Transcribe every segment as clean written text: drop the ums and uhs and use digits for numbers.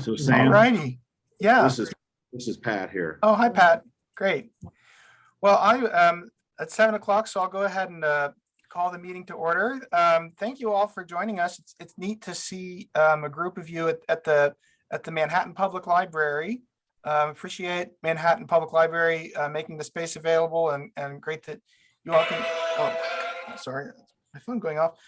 So All Sam, righty. Yeah. this is Pat here. Oh, hi, Pat. Great. Well, it's 7 o'clock, so I'll go ahead and call the meeting to order. Thank you all for joining us. It's neat to see a group of you at the Manhattan Public Library. Appreciate Manhattan Public Library making the space available, and great that you all can. Oh, sorry, my phone going off.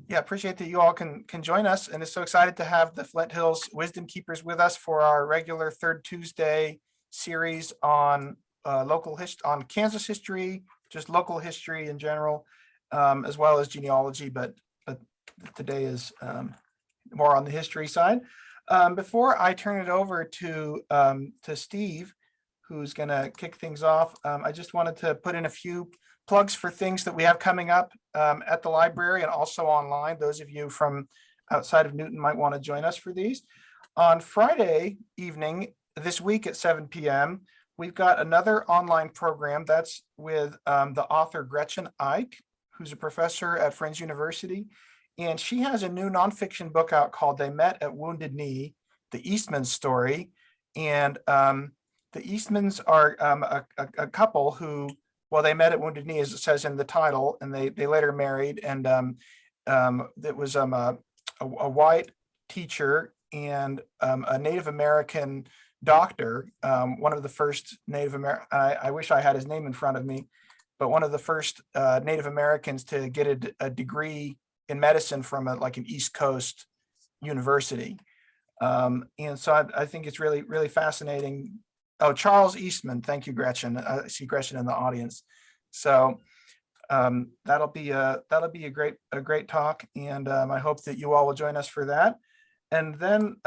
Yeah, appreciate that you all can join us, and is so excited to have the Flint Hills Wisdom Keepers with us for our regular third Tuesday series on on Kansas history, just local history in general, as well as genealogy, but today is more on the history side. Before I turn it over to Steve, who's going to kick things off, I just wanted to put in a few plugs for things that we have coming up at the library and also online. Those of you from outside of Newton might want to join us for these. On Friday evening, this week at 7 p.m., we've got another online program that's with the author Gretchen Ike, who's a professor at Friends University. And she has a new nonfiction book out called They Met at Wounded Knee, the Eastmans story. And the Eastmans are a couple who, well, they met at Wounded Knee, as it says in the title, and they later married. And it was a white teacher and a Native American doctor, one of the first Native American, I wish I had his name in front of me, but one of the first Native Americans to get a degree in medicine from an East Coast university. And so I think it's really, really fascinating. Oh, Charles Eastman. Thank you, Gretchen. I see Gretchen in the audience. So that'll be a great talk, and I hope that you all will join us for that. And then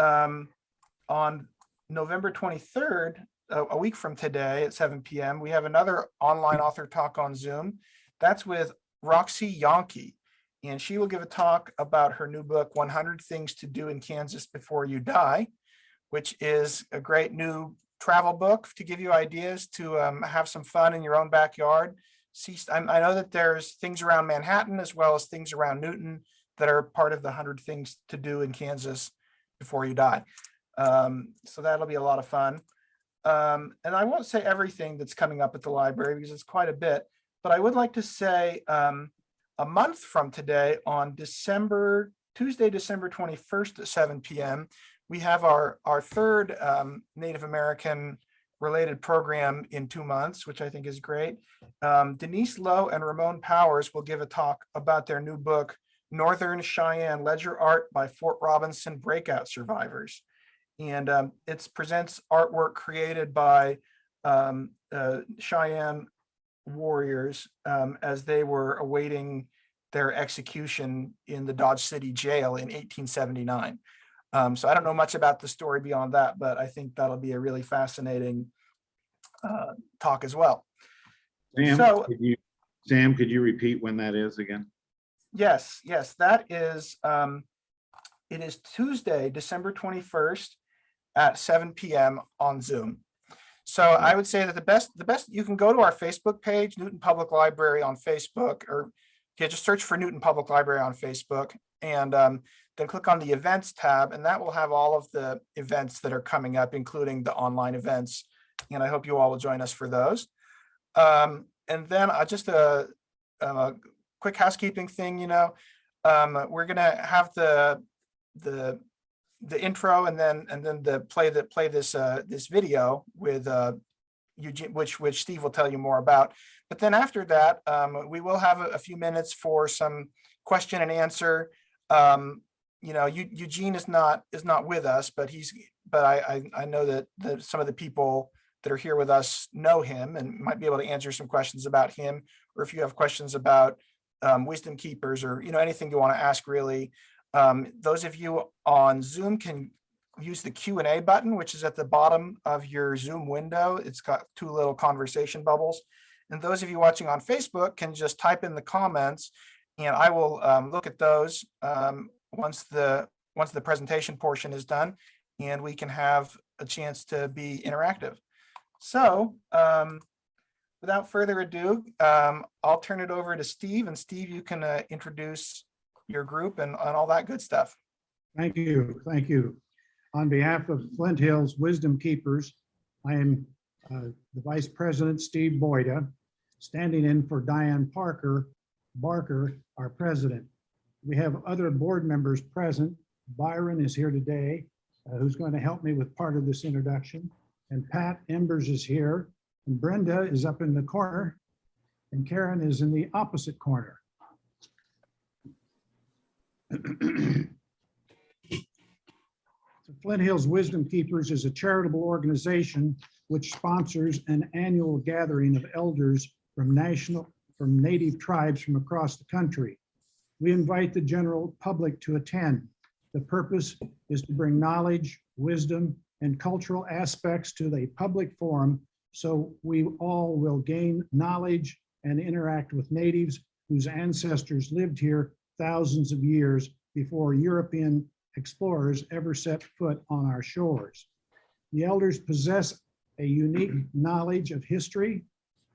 on November 23rd, a week from today at 7 p.m., we have another online author talk on Zoom. That's with Roxy Yonke, and she will give a talk about her new book, 100 Things to Do in Kansas Before You Die, which is a great new travel book to give you ideas to have some fun in your own backyard. I know that there's things around Manhattan as well as things around Newton that are part of the 100 Things to Do in Kansas Before You Die. So that'll be a lot of fun. And I won't say everything that's coming up at the library because it's quite a bit, but I would like to say a month from today on Tuesday, December 21st at 7 p.m., we have our third Native American related program in 2 months, which I think is great. Denise Lowe and Ramon Powers will give a talk about their new book, Northern Cheyenne Ledger Art by Fort Robinson Breakout Survivors. And it presents artwork created by Cheyenne warriors as they were awaiting their execution in the Dodge City Jail in 1879. So I don't know much about the story beyond that, but I think that'll be a really fascinating talk as well. Sam, could you repeat when that is again? Yes, that is, it is Tuesday, December 21st at 7 p.m. on Zoom. So I would say that the best, you can go to our Facebook page, Newton Public Library on Facebook, or just search for Newton Public Library on Facebook, and then click on the events tab, and that will have all of the events that are coming up, including the online events. And I hope you all will join us for those. And then just a quick housekeeping thing, we're gonna have the intro and then the play this video with Eugene, which Steve will tell you more about. But then after that, we will have a few minutes for some question and answer. Eugene is not with us, but I know that some of the people that are here with us know him and might be able to answer some questions about him, or if you have questions about Wisdom Keepers or anything you want to ask, really. Those of you on Zoom can use the Q&A button, which is at the bottom of your Zoom window. It's got two little conversation bubbles. And those of you watching on Facebook can just type in the comments, and I will look at those once the presentation portion is done, and we can have a chance to be interactive. So without further ado, I'll turn it over to Steve, and Steve, you can introduce your group and all that good stuff. Thank you. Thank you. On behalf of Flint Hills Wisdom Keepers, I am the Vice President, Steve Boyda, standing in for Diane Barker, our president. We have other board members present. Byron is here today, who's going to help me with part of this introduction. And Pat Embers is here. And Brenda is up in the corner. And Karen is in the opposite corner. Flint Hills Wisdom Keepers is a charitable organization which sponsors an annual gathering of elders from native tribes from across the country. We invite the general public to attend. The purpose is to bring knowledge, wisdom, and cultural aspects to the public forum so we all will gain knowledge and interact with natives whose ancestors lived here thousands of years before European explorers ever set foot on our shores. The elders possess a unique knowledge of history,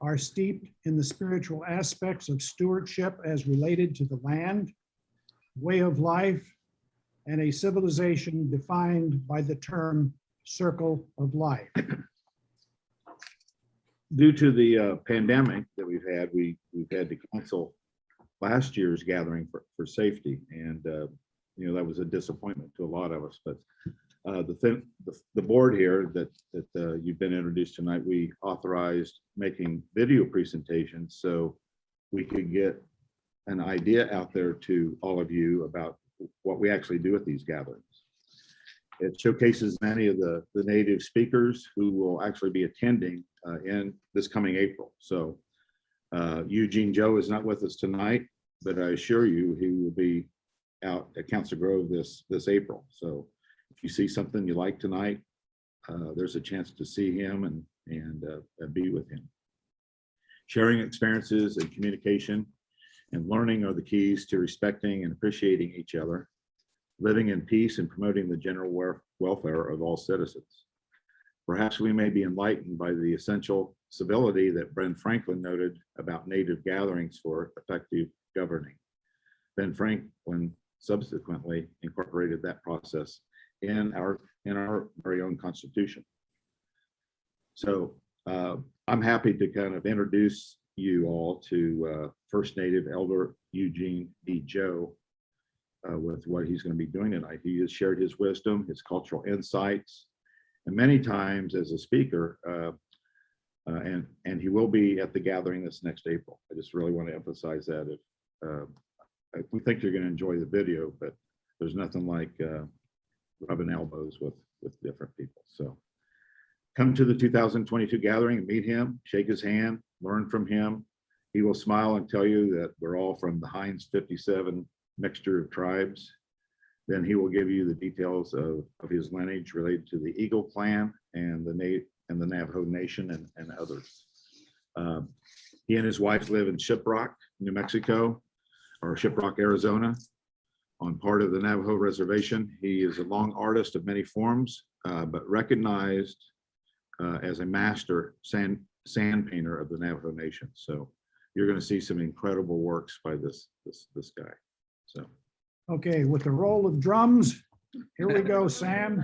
are steeped in the spiritual aspects of stewardship as related to the land, way of life, and a civilization defined by the term circle of life. Due to the pandemic that we've had to cancel last year's gathering for safety, and that was a disappointment to a lot of us. But the board here that you've been introduced tonight, we authorized making video presentations so we could get an idea out there to all of you about what we actually do at these gatherings. It showcases many of the native speakers who will actually be attending in this coming April. So Eugene Joe is not with us tonight, but I assure you he will be out at Council Grove this April. So if you see something you like tonight, there's a chance to see him and be with him. Sharing experiences and communication and learning are the keys to respecting and appreciating each other, living in peace and promoting the general welfare of all citizens. Perhaps we may be enlightened by the essential civility that Ben Franklin noted about native gatherings for effective governing. Ben Franklin subsequently incorporated that process in our very own Constitution. So I'm happy to kind of introduce you all to First Native Elder Eugene B. Joe with what he's going to be doing tonight. He has shared his wisdom, his cultural insights, and many times as a speaker, and he will be at the gathering this next April. I just really want to emphasize that. We think you're going to enjoy the video, but there's nothing like rubbing elbows with different people. So come to the 2022 gathering and meet him, shake his hand, learn from him. He will smile and tell you that we're all from the Heinz 57 mixture of tribes. Then he will give you the details of his lineage related to the Eagle clan and the Navajo Nation and others. He and his wife live in Shiprock, New Mexico, or Shiprock, Arizona, on part of the Navajo reservation. He is a long artist of many forms, but recognized as a master sand painter of the Navajo Nation. So you're going to see some incredible works by this guy. So, Okay, with the roll of drums, here we go, Sam.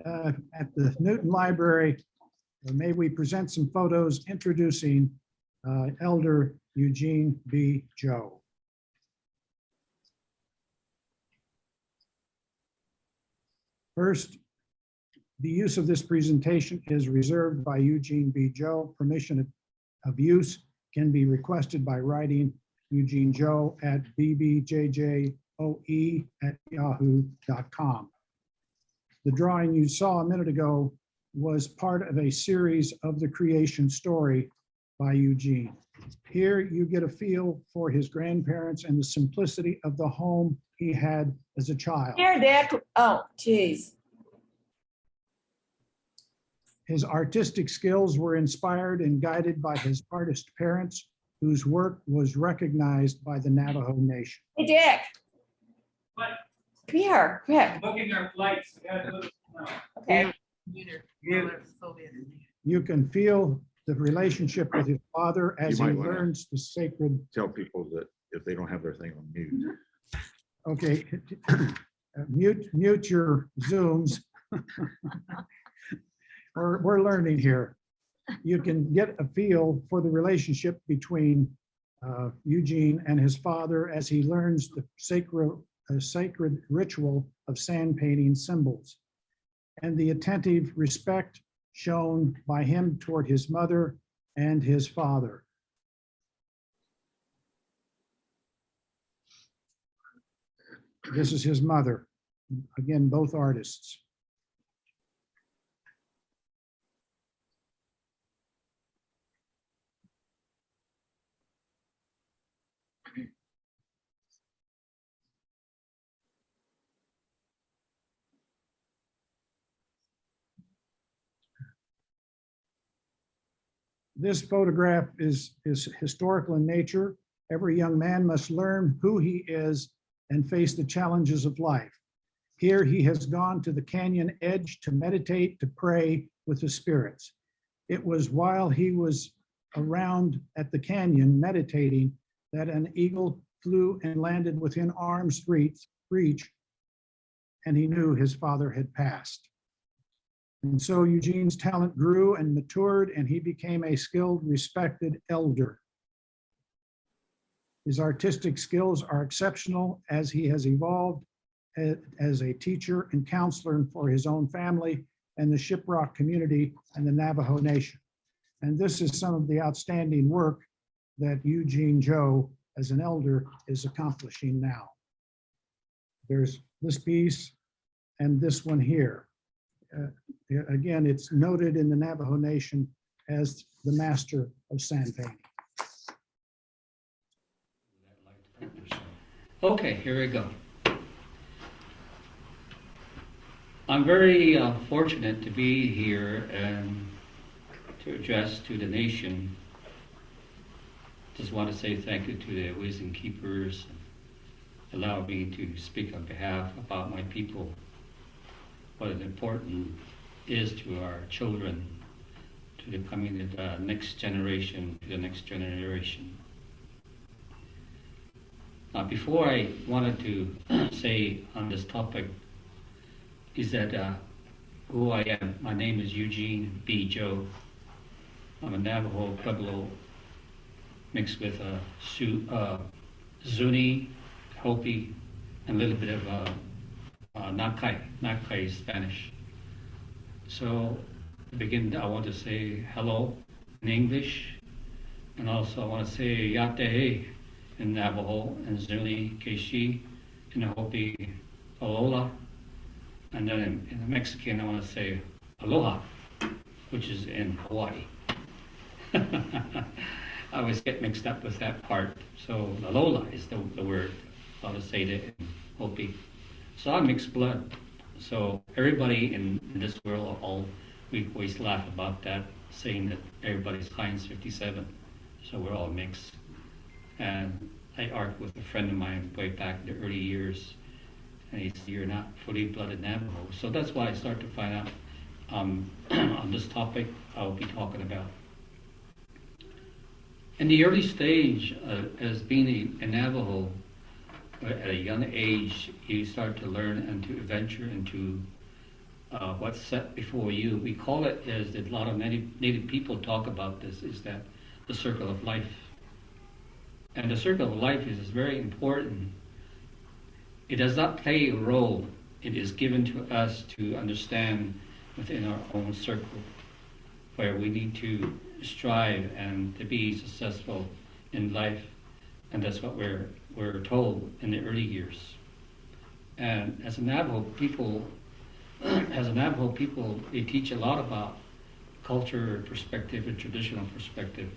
At the Newton Library, may we present some photos introducing Elder Eugene B. Joe. First, the use of this presentation is reserved by Eugene B. Joe. Permission of use can be requested by writing Eugene Joe at bbjjoe@yahoo.com. The drawing you saw a minute ago was part of a series of the creation story by Eugene. Here you get a feel for his grandparents and the simplicity of the home he had as a child. Here, Dick. Oh, geez. His artistic skills were inspired and guided by his artist parents, whose work was recognized by the Navajo Nation. Hey, Dick. What? Come here, quick. Booking our flights. Okay. You can feel the relationship with his father as he might wanna- learns the sacred. tell people that if they don't have their thing on mute. Okay, Mute your Zooms. We're learning here. You can get a feel for the relationship between Eugene and his father as he learns the sacred ritual of sand painting symbols, and the attentive respect shown by him toward his mother and his father. This is his mother. Again, both artists. This photograph is historical in nature. Every young man must learn who he is and face the challenges of life. Here he has gone to the canyon edge to meditate, to pray with the spirits. It was while he was around at the canyon meditating that an eagle flew and landed within arm's reach, and he knew his father had passed. And so Eugene's talent grew and matured, and he became a skilled, respected elder. His artistic skills are exceptional as he has evolved as a teacher and counselor for his own family and the Shiprock community and the Navajo Nation. And this is some of the outstanding work that Eugene Joe, as an elder, is accomplishing now. There's this piece and this one here. Again, it's noted in the Navajo Nation as the master of sand painting. Okay, here we go. I'm very fortunate to be here and to address to the nation. Just want to say thank you to the Wisdom Keepers. Allow me to speak on behalf about my people. What is important is to our children, to the coming next generation, to the next generation. Before I wanted to say on this topic is that who I am. My name is Eugene B. Joe. I'm a Navajo Pueblo mixed with Zuni, Hopi, and a little bit of Nakai Spanish. So to begin, I want to say hello in English, and also I want to say Yatehe in Navajo, and Zuni, Keshi, in Hopi, Alola, and then in the Mexican I want to say Aloha, which is in Hawaii. I always get mixed up with that part. So Alola is the word, how to say it in Hopi. So I'm mixed blood. So everybody in this world, we always laugh about that, saying that everybody's Heinz 57. So we're all mixed. And I argued with a friend of mine way back in the early years, and he said, "You're not fully blooded Navajo." So that's why I started to find out on this topic I'll be talking about. In the early stage, as being a Navajo, at a young age, you start to learn and to venture into what's set before you. We call it, as a lot of Native people talk about this, is that the circle of life. And the circle of life is very important. It does not play a role. It is given to us to understand within our own circle, where we need to strive and to be successful in life. And that's what we're told in the early years. And as a Navajo people, they teach a lot about culture perspective and traditional perspective,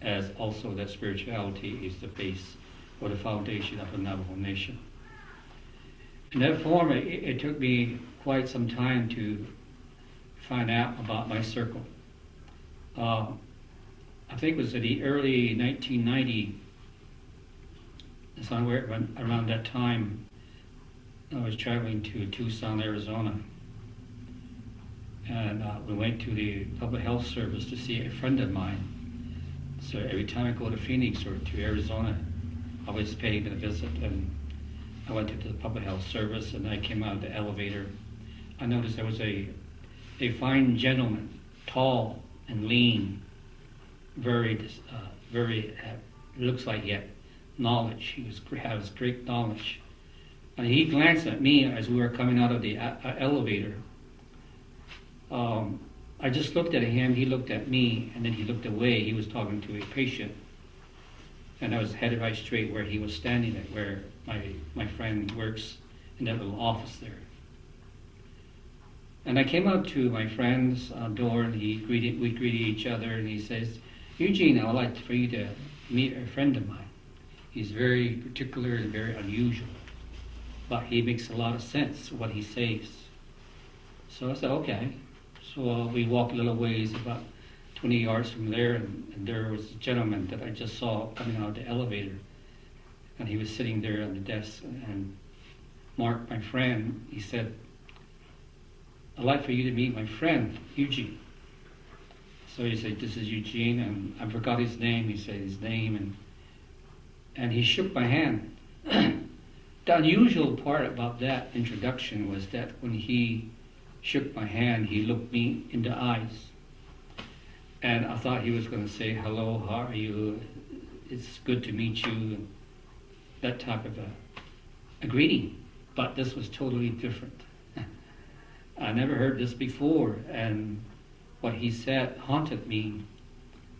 as also that spirituality is the base or the foundation of the Navajo Nation. In that form, it took me quite some time to find out about my circle. I think it was in the early 1990, somewhere around that time, I was traveling to Tucson, Arizona. And we went to the public health service to see a friend of mine. So every time I go to Phoenix or to Arizona, I always pay him a visit. And I went to the public health service and I came out of the elevator. I noticed there was a fine gentleman, tall and lean, very, looks like he had knowledge. He has great knowledge. And he glanced at me as we were coming out of the elevator. I just looked at him, he looked at me, and then he looked away. He was talking to a patient. And I was headed right straight where he was standing at, where my friend works in that little office there. And I came out to my friend's door, and we greeted each other, and he says, "Eugene, I would like for you to meet a friend of mine. He's very particular and very unusual, but he makes a lot of sense what he says." So I said, okay. So we walked a little ways, about 20 yards from there, and there was a gentleman that I just saw coming out of the elevator. And he was sitting there on the desk, and Mark, my friend, he said, "I'd like for you to meet my friend, Eugene." So he said, "This is Eugene," and I forgot his name. He said his name, and he shook my hand. The unusual part about that introduction was that when he shook my hand, he looked me in the eyes. And I thought he was going to say, "Hello, how are you? It's good to meet you." That type of a greeting. But this was totally different. I never heard this before. And what he said haunted me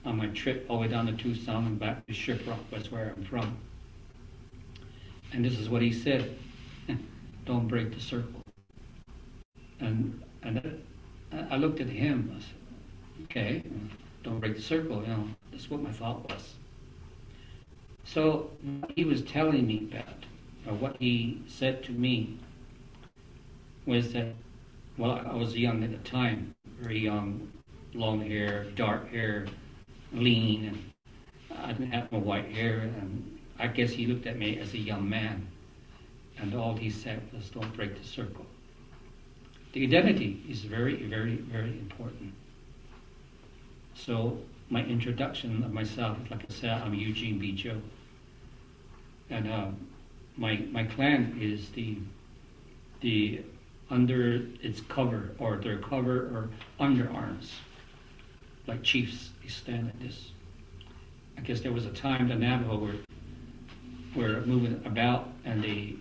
on my trip all the way down to Tucson and back to Shiprock, was where I'm from. And this is what he said: "Don't break the circle." And I looked at him. I said, okay, don't break the circle, that's what my thought was. So what he was telling me about, or what he said to me, was that, well, I was young at the time, very young, long hair, dark hair, lean, and I didn't have no white hair, and I guess he looked at me as a young man, and all he said was, "Don't break the circle." The identity is very, very, very important. So my introduction of myself, like I said, I'm Eugene B. Joe. And my clan is the under its cover, or their cover or underarms, like chiefs, they stand like this. I guess there was a time the Navajo were moving about, and they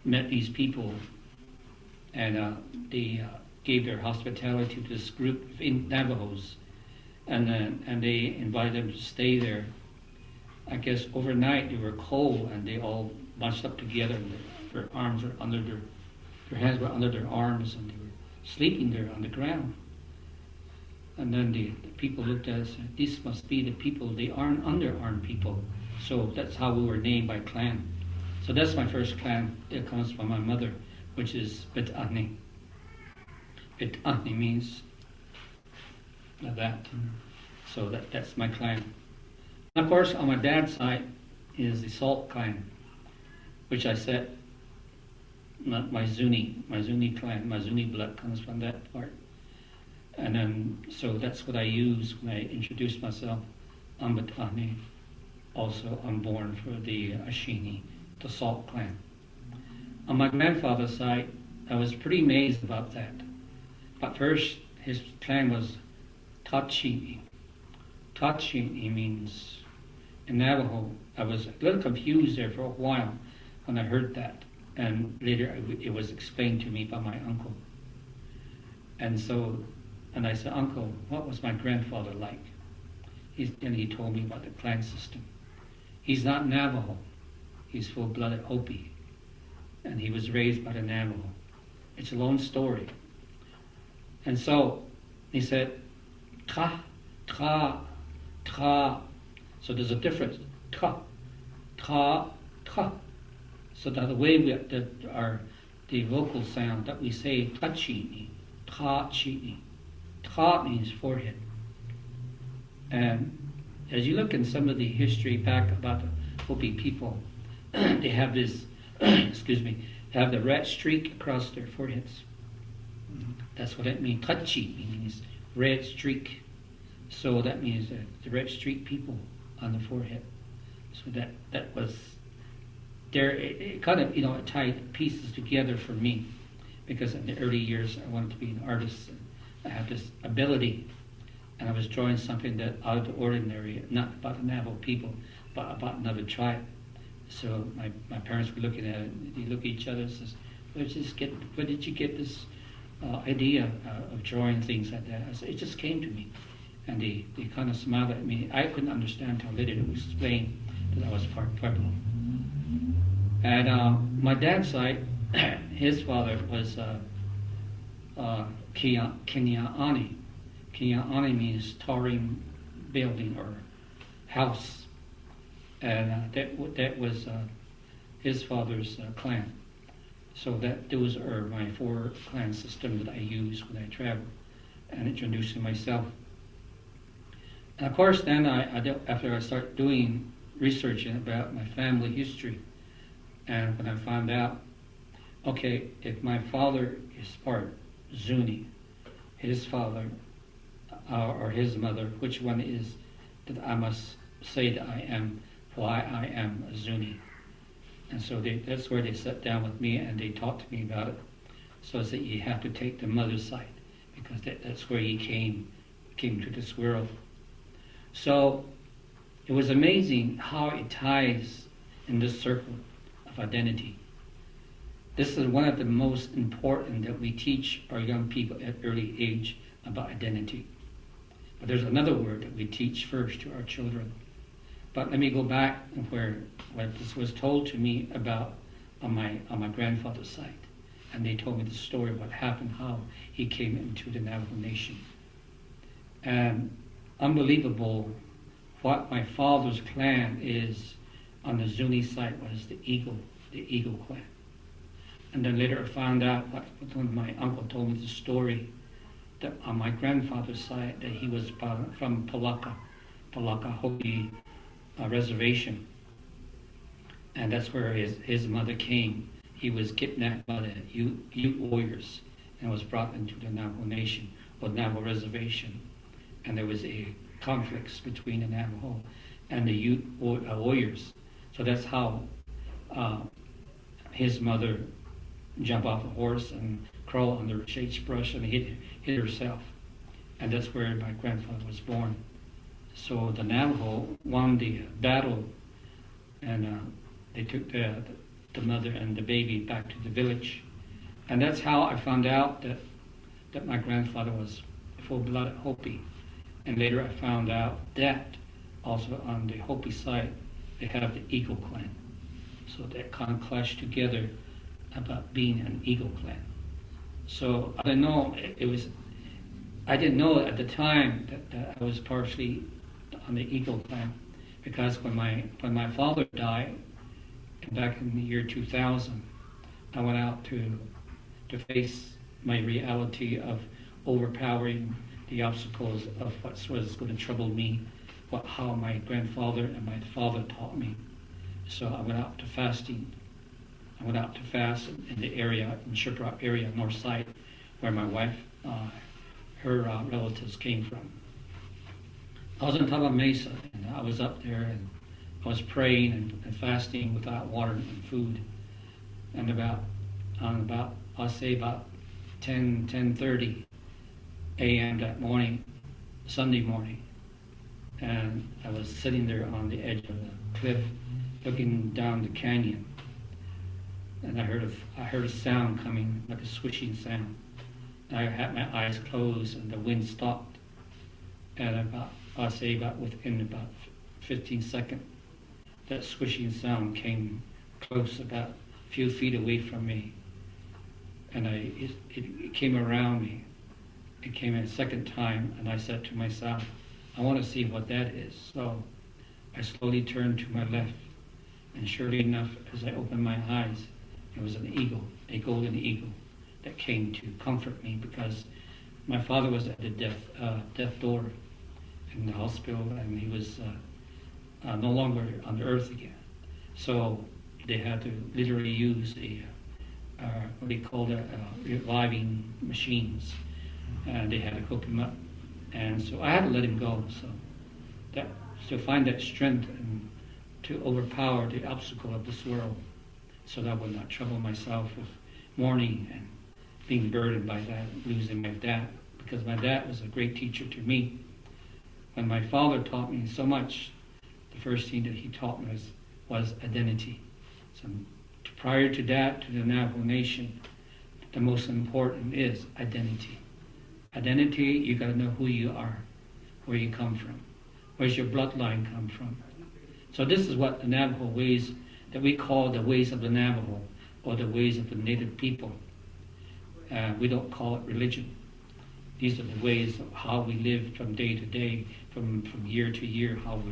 met these people, and they gave their hospitality to this group of Navajos, and they invited them to stay there. I guess overnight they were cold, and they all bunched up together, and their arms were under their hands were under their arms, and they were sleeping there on the ground. And then the people looked at us and said, "These must be the people, they aren't underarm people." So that's how we were named by clan. So that's my first clan. It comes from my mother, which is Betani. Betani means that. So that's my clan. And of course, on my dad's side is the Salt clan, which I said, not my Zuni clan. My Zuni blood comes from that part. And then, so that's what I use when I introduce myself. I'm Betani. Also, I'm born for the Ashini, the Salt clan. On my grandfather's side, I was pretty amazed about that. But first, his clan was Tachini. Tachini means, in Navajo, I was a little confused there for a while when I heard that. And later it was explained to me by my uncle. And I said, "Uncle, what was my grandfather like?" And he told me about the clan system. He's not Navajo. He's full-blooded Hopi. And he was raised by the Navajo. It's a long story. And so he said, "Ta, ta, ta." So there's a difference. Ta, ta, ta. So that the way the vocal sound that we say, ta-chini, ta-chini. Ta means forehead. And as you look in some of the history back about the Hopi people, they have this, have the red streak across their foreheads. That's what it means. Tachi means red streak. So that means the red streak people on the forehead. So that was it kind of, it tied pieces together for me, because in the early years I wanted to be an artist. And I had this ability, and I was drawing something that out of the ordinary, not about the Navajo people, but about another tribe. So my parents were looking at it, they look at each other and says, where did you get this idea of drawing things like that? I said, it just came to me. And they kind of smiled at me. I couldn't understand until later to explain that I was part Pueblo. And my dad's side, his father was Kinyaani. Kinyaani means towering building or house. And that was his father's clan. So those are my 4 clan systems that I use when I travel and introducing myself. And of course, then after I start doing researching about my family history, and when I found out, okay, if my father is part Zuni, his father or his mother, which one is that I must say that I am, why I am a Zuni? And so that's where they sat down with me and they talked to me about it. So I said, you have to take the mother's side, because that's where he came to this world. So it was amazing how it ties in this circle of identity. This is one of the most important that we teach our young people at early age about identity. But there's another word that we teach first to our children. But let me go back where this was told to me about on my grandfather's side. And they told me the story of what happened, how he came into the Navajo Nation. And unbelievable what my father's clan is on the Zuni side was the Eagle clan. And then later I found out when my uncle told me the story that on my grandfather's side that he was from Palaka Hopi reservation. And that's where his mother came. He was kidnapped by the Ute warriors and was brought into the Navajo Nation or Navajo reservation. And there was a conflicts between the Navajo and the Ute warriors. So that's how his mother jumped off a horse and crawled under a sagebrush and hit herself. And that's where my grandfather was born. So the Navajo won the battle, and they took the mother and the baby back to the village. And that's how I found out that my grandfather was full-blooded Hopi. And later I found out that also on the Hopi side, they have the Eagle clan. So that kind of clashed together about being an Eagle clan. So I didn't know I didn't know at the time that I was partially on the Eagle clan, because when my father died back in the year 2000, I went out to face my reality of overpowering the obstacles of what was going to trouble me, how my grandfather and my father taught me. So I went out to fasting. I went out to fast in the area, in Shiprock area, north side, where my wife, her relatives came from. I was on top of Mesa, and I was up there, and I was praying and fasting without water and food. And I'll say about 10:30 a.m. that morning, Sunday morning, and I was sitting there on the edge of the cliff, looking down the canyon, and I heard a sound coming, like a swishing sound. I had my eyes closed, and the wind stopped. And within about 15 seconds, that swishing sound came close, about a few feet away from me, and it came around me. It came a second time, and I said to myself, I want to see what that is. So I slowly turned to my left, and surely enough, as I opened my eyes, it was an eagle, a golden eagle, that came to comfort me, because my father was at the death door in the hospital, and he was no longer on the earth again. So they had to literally use what they called reviving machines, and they had to hook him up. And so I had to let him go. So to find that strength and to overpower the obstacle of this world, so that I would not trouble myself with mourning and being burdened by that, losing my dad, because my dad was a great teacher to me. When my father taught me so much, the first thing that he taught me was identity. So prior to that, to the Navajo Nation, the most important is identity. Identity, you got to know who you are, where you come from, where's your bloodline come from. So this is what the Navajo ways that we call the ways of the Navajo, or the ways of the native people. We don't call it religion. These are the ways of how we live from day to day, from year to year, how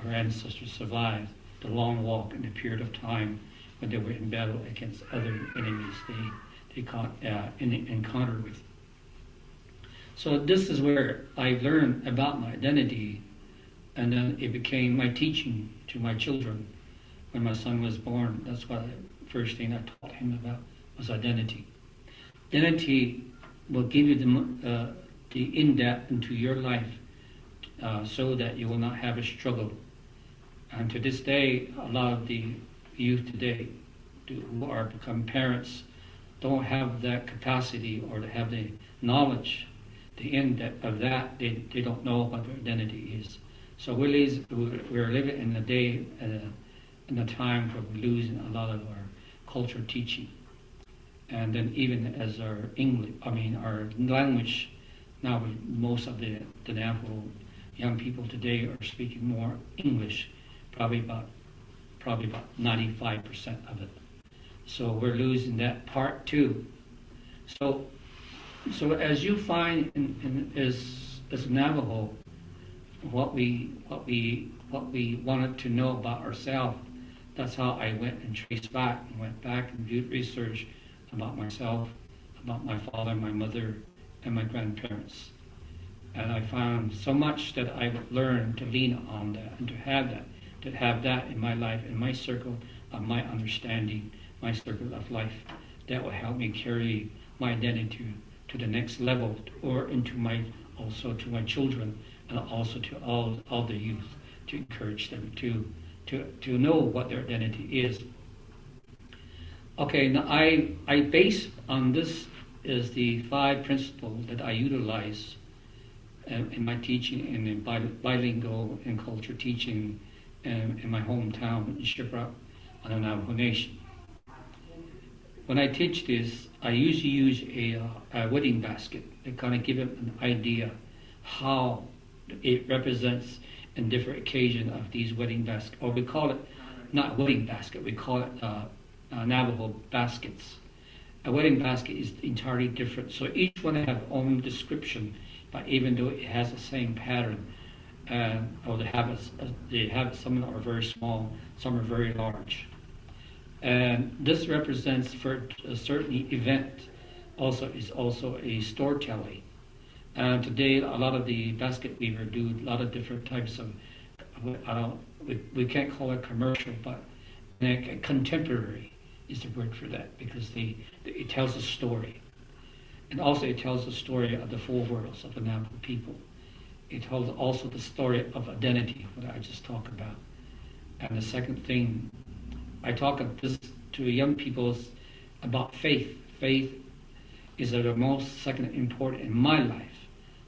our ancestors survived the long walk in the period of time when they were in battle against other enemies they encountered with. So this is where I learned about my identity, and then it became my teaching to my children. When my son was born, that's what the first thing I taught him about was identity. Identity will give you the in-depth into your life so that you will not have a struggle. And to this day, a lot of the youth today who are become parents don't have that capacity or to have the knowledge, the end of that. They don't know what their identity is. So we're living in a day, in a time where we're losing a lot of our culture teaching. And then even as our our language, now most of the Navajo young people today are speaking more English, probably about 95% of it. So we're losing that part too. So as you find as Navajo, what we wanted to know about ourselves, that's how I went and traced back and went back and did research about myself, about my father, my mother, and my grandparents. And I found so much that I would learn to lean on that and to have that in my life, in my circle of my understanding, my circle of life, that will help me carry my identity to the next level, or also to my children, and also to all the youth, to encourage them to know what their identity is. Okay, now I base on this is the 5 principles that I utilize in my teaching and in bilingual and culture teaching in my hometown in Shiprock on the Navajo Nation. When I teach this, I usually use a wedding basket to kind of give them an idea how it represents in different occasions of these wedding baskets, or we call it not a wedding basket, we call it Navajo baskets. A wedding basket is entirely different, so each one have their own description, but even though it has the same pattern, or they have some are very small, some are very large. And this represents for a certain event, is also a storytelling. And today, a lot of the basket weaver do a lot of different types of, we can't call it commercial, but contemporary is the word for that, because it tells a story. And also it tells the story of the 4 worlds of the Navajo people. It tells also the story of identity, what I just talked about. And the second thing, I talk of this to young people about faith. Faith is the most second important in my life.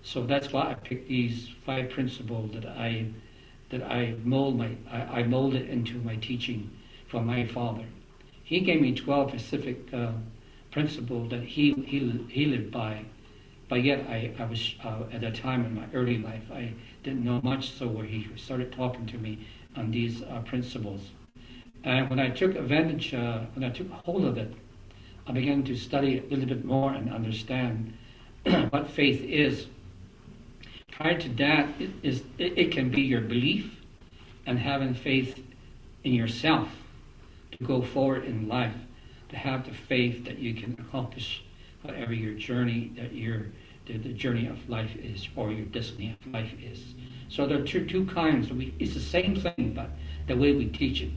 So that's why I picked these 5 principles that I molded into my teaching from my father. He gave me 12 specific principles that he lived by. But yet I was at a time in my early life, I didn't know much, so where he started talking to me on these principles. And when I took hold of it, I began to study a little bit more and understand what faith is. Prior to that, it can be your belief and having faith in yourself to go forward in life, to have the faith that you can accomplish whatever your journey, the journey of life is, or your destiny of life is. So there are two kinds. It's the same thing, but the way we teach it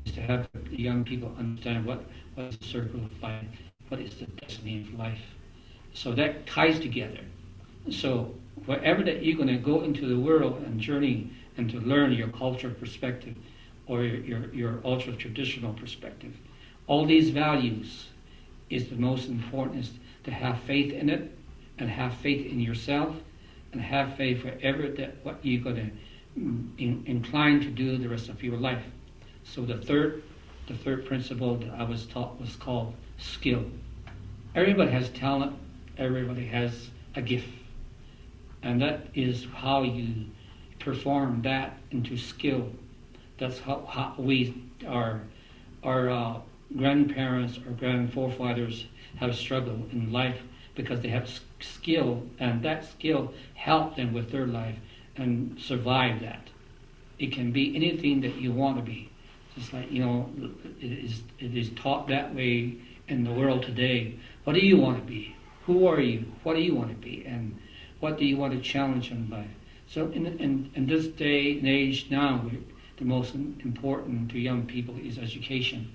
is to have the young people understand what is the circle of life, what is the destiny of life. So that ties together. So wherever that you're going to go into the world and journey and to learn your cultural perspective, or your ultra traditional perspective, All these values is the most important, is to have faith in it, and have faith in yourself, and have faith forever that what you're going to incline to do the rest of your life. So the third principle that I was taught was called skill. Everybody has talent. Everybody has a gift. And that is how you perform that into skill. That's how we, our grandparents or grandforefathers have struggled in life, because they have skill, and that skill helped them with their life and survive that. It can be anything that you want to be. Just like, it is taught that way in the world today. What do you want to be? Who are you? What do you want to be? And what do you want to challenge in life? So in this day and age now, the most important to young people is education.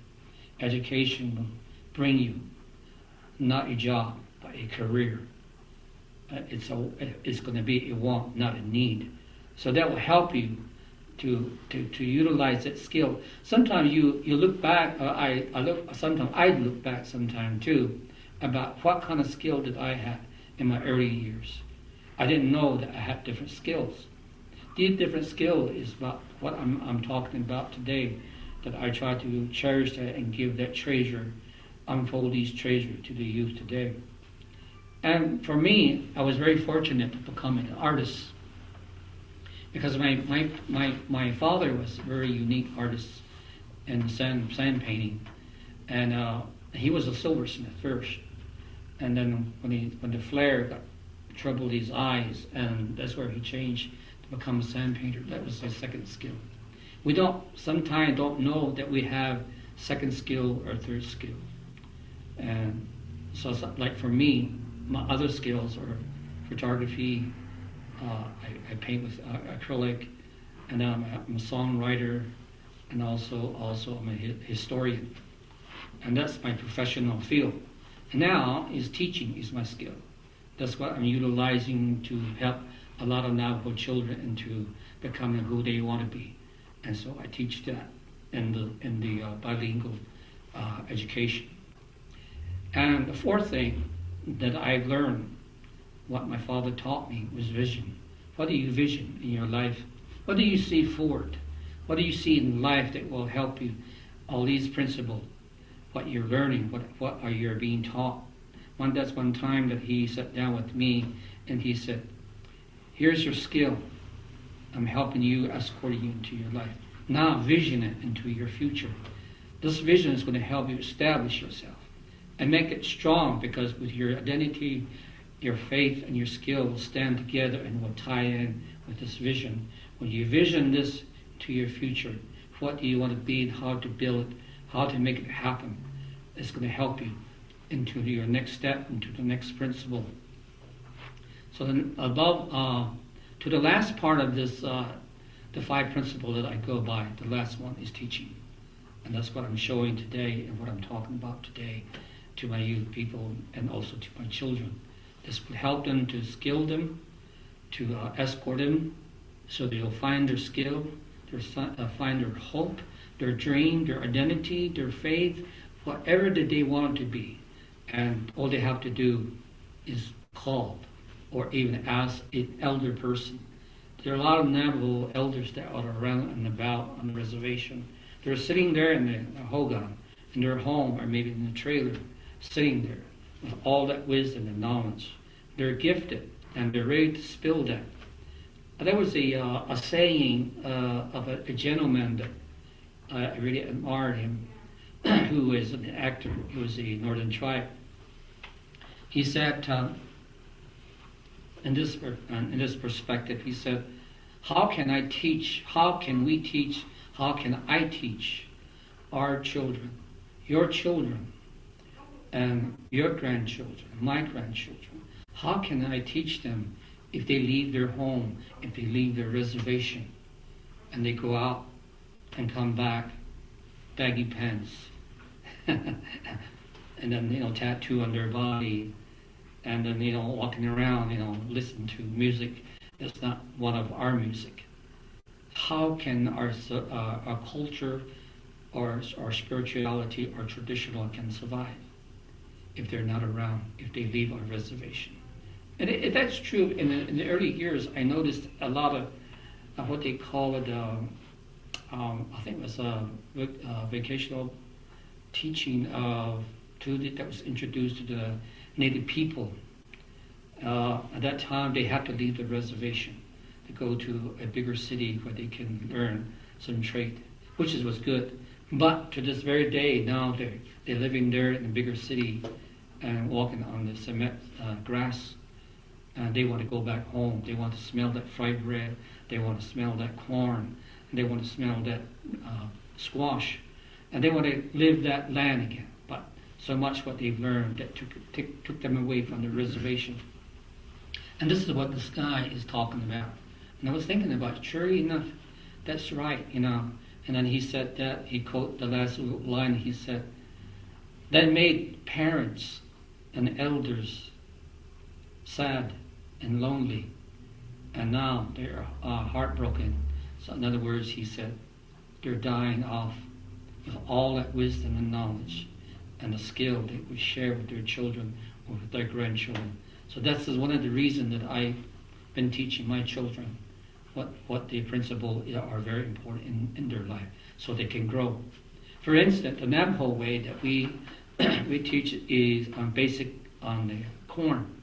Education will bring you not a job, but a career. It's going to be a want, not a need. So that will help you to utilize that skill. Sometimes you look back. Sometimes I look back sometime too, about what kind of skill did I have in my early years. I didn't know that I had different skills. These different skills is about what I'm talking about today, that I try to cherish that and give that treasure, unfold these treasure to the youth today. And for me, I was very fortunate to become an artist, because my father was a very unique artist in sand painting, and he was a silversmith first, and then when the flare got troubled his eyes, and that's where he changed to become a sand painter. That was his second skill. We sometimes don't know that we have second skill or third skill. And so like for me, my other skills are photography. I paint with acrylic, and I'm a songwriter, and also I'm a historian. And that's my professional field. And now is teaching is my skill. That's what I'm utilizing to help a lot of Navajo children into becoming who they want to be. And so I teach that in the bilingual education. And the fourth thing that I've learned, what my father taught me, was vision. What do you vision in your life? What do you see forward? What do you see in life that will help you? All these principles, what you're learning, what are you being taught? That's one time that he sat down with me and he said, here's your skill. I'm helping you, escorting you into your life. Now vision it into your future. This vision is going to help you establish yourself and make it strong, because with your identity, your faith and your skill will stand together and will tie in with this vision. When you vision this to your future, what do you want to be and how to build it, how to make it happen, it's going to help you into your next step, into the next principle. So then above, to the last part of this, the 5 principles that I go by, the last one is teaching. And that's what I'm showing today and what I'm talking about today to my youth people and also to my children. This will help them to skill them, to escort them, so they'll find their skill, find their hope, their dream, their identity, their faith, whatever that they want to be. And all they have to do is call or even ask an elder person. There are a lot of Navajo elders that are around and about on the reservation. They're sitting there in the hogan, in their home, or maybe in the trailer, sitting there with all that wisdom and knowledge. They're gifted and they're ready to spill that. There was a saying of a gentleman that I really admired him, who is an actor, who was a Northern tribe. He said, in this perspective, he said, how can I teach, how can we teach, how can I teach our children, your children, and your grandchildren, my grandchildren? How can I teach them if they leave their home, if they leave their reservation, and they go out and come back, baggy pants, and then, tattoo on their body, and then, walking around, listen to music that's not one of our music? How can our culture or spirituality or traditional can survive if they're not around, if they leave our reservation. And that's true. In the early years, I noticed a lot of what they call it, I think it was vocational teaching that was introduced to the Native people. At that time, they had to leave the reservation to go to a bigger city where they can learn some trade, which was good. But to this very day, now they're living there in a bigger city and walking on the cement grass. And they want to go back home. They want to smell that fried bread. They want to smell that corn. And they want to smell that squash. And they want to live that land again. But so much what they've learned that took them away from the reservation. And this is what this guy is talking about. And I was thinking about, surely enough, that's right, you know. And then he said that, he quoted the last line, he said, that made parents and elders sad and lonely, and now they're heartbroken. So in other words, he said, they're dying off with all that wisdom and knowledge and the skill they would share with their children or with their grandchildren. So that's one of the reasons that I've been teaching my children what the principles are very important in their life so they can grow. For instance, the Navajo way that we teach is on the corn,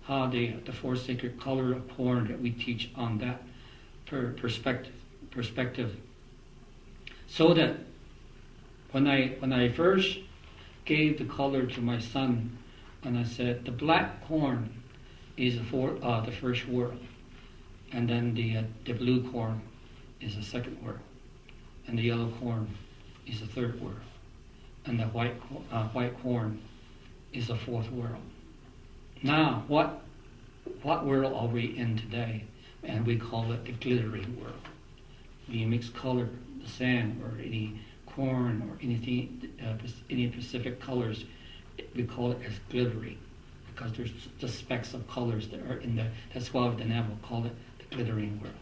how the four sacred color of corn that we teach on that perspective. So that when I first gave the color to my son, and I said the black corn is the first world, and then the blue corn is the second world, and the yellow corn is the third world, and the white corn is the fourth world. Now, what world are we in today? And we call it the glittering world. We mix color, the sand, or any corn, or anything, any specific colors, we call it as glittering, because there's just specks of colors that are in that's why the Navajo call it the glittering world.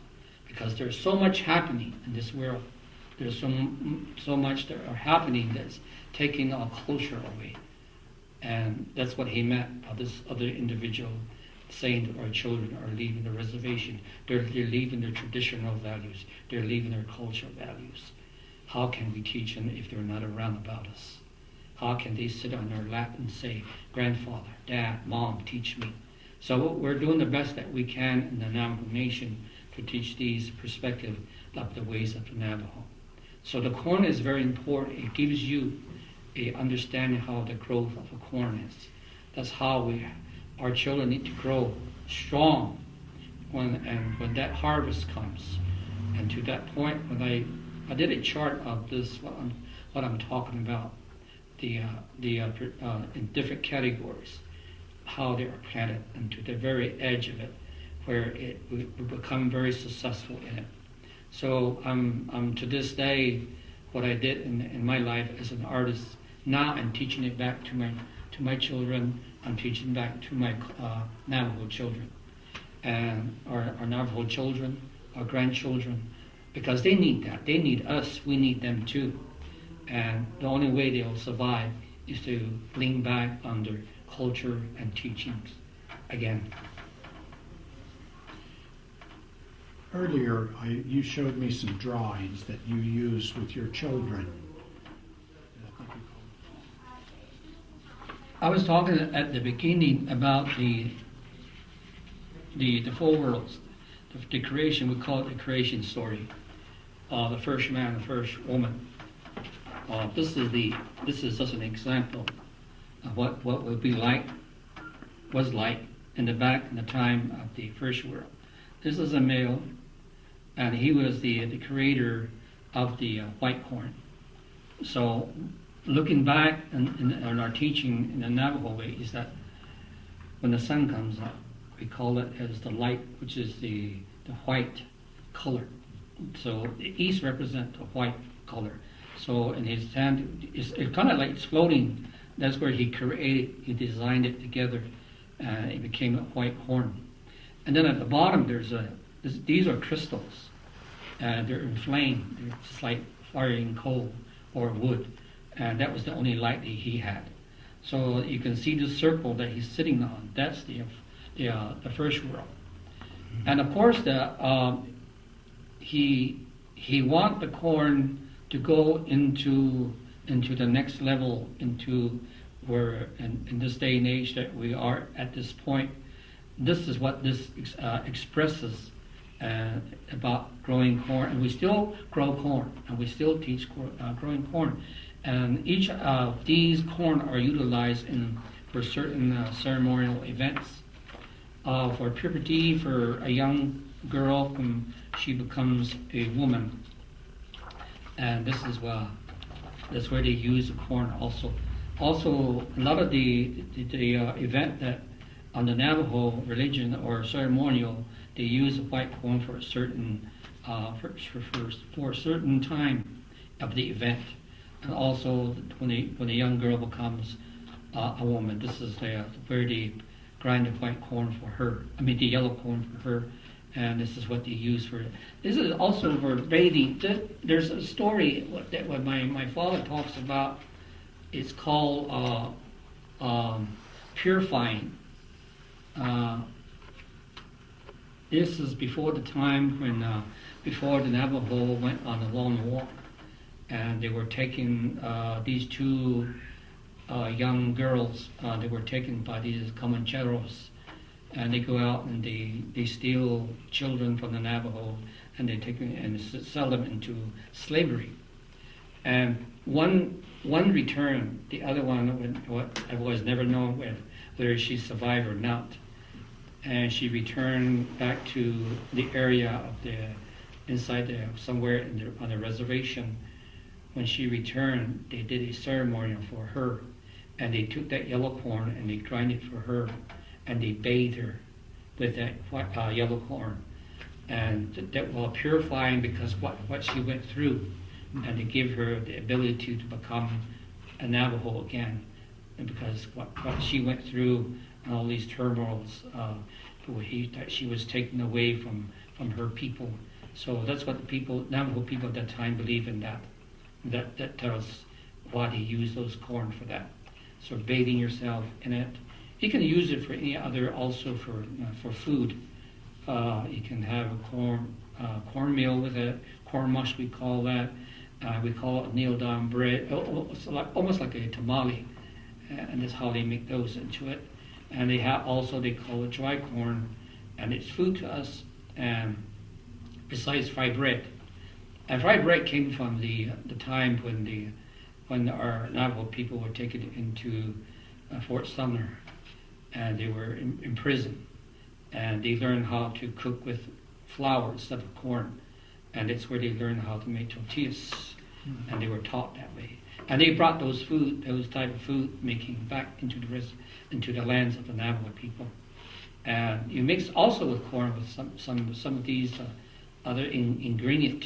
Because there's so much happening in this world. There's so much that are happening that's taking our culture away. And that's what he meant by this other individual saying that our children are leaving the reservation. They're leaving their traditional values. They're leaving their cultural values. How can we teach them if they're not around about us? How can they sit on our lap and say, grandfather, dad, mom, teach me? So we're doing the best that we can in the Navajo Nation to teach these perspectives of the ways of the Navajo. So the corn is very important. It gives you a understanding how the growth of a corn is. That's how our children need to grow strong when that harvest comes. And to that point, when I did a chart of this, what I'm talking about, in different categories, how they are planted, and to the very edge of it, where we become very successful in it. So to this day, what I did in my life as an artist, now I'm teaching it back to my children. I'm teaching back to my Navajo children, and our Navajo children, our grandchildren, because they need that. They need us. We need them too. And the only way they'll survive is to lean back on their culture and teachings again. Earlier, you showed me some drawings that you use with your children. I was talking at the beginning about the four worlds, the creation. We call it the creation story. The first man, the first woman. This is just an example of what would be like, was like in the time of the first world. This is a male, and he was the creator of the white corn. So, looking back in our teaching in the Navajo way is that when the sun comes up, we call it as the light, which is the white color. So the east represents the white color. So in his hand, it's kind of like it's floating. That's where he he designed it together, and it became a white horn. And then at the bottom, these are crystals. They're inflamed. They're just like firing coal or wood, and that was the only light that he had. So you can see the circle that he's sitting on. That's the first world, and of course he want the corn to go into the next level, into where in this day and age that we are at this point. This is what this expresses about growing corn, and we still grow corn, and we still teach growing corn, and each of these corn are utilized for certain ceremonial events. For puberty, for a young girl when she becomes a woman, and this is that's where they use the corn also. Also, a lot of the event that on the Navajo religion or ceremonial, they use white corn for a certain for a certain time of the event, and also when the young girl becomes a woman, this is where they grind the white corn for her. I mean the yellow corn for her, and this is what they use for it. This is also for bathing. There's a story that what my father talks about. It's called purifying. This is before the time when before the Navajo went on a long walk, and they were taking these two young girls. They were taken by these Comancheros, and they go out and they steal children from the Navajo, and they take them and sell them into slavery. And one returned, the other one, what I was never known whether she survived or not. And she returned back to the area of somewhere on the reservation. When she returned, they did a ceremony for her, and they took that yellow corn and they grind it for her, and they bathed her with that yellow corn, and that was purifying because what she went through, and to give her the ability to become a Navajo again, and because what she went through and all these turmoils, that she was taken away from her people. So that's what the Navajo people at that time believe in that. That tells why they use those corn for that. So bathing yourself in it. You can use it for any other, also for food. You can have a cornmeal with it, corn mush we call that. We call it kneel down bread. It's almost like a tamale, and that's how they make those into it. And they call it dry corn, and it's food to us. And besides fried bread, and fried bread came from the time when our Navajo people were taken into Fort Sumner, and they were in prison, and they learned how to cook with flour instead of corn, and it's where they learned how to make tortillas, and they were taught that way. And they brought those type of food making back into the lands of the Navajo people. And you mix also with corn with some of these other ingredient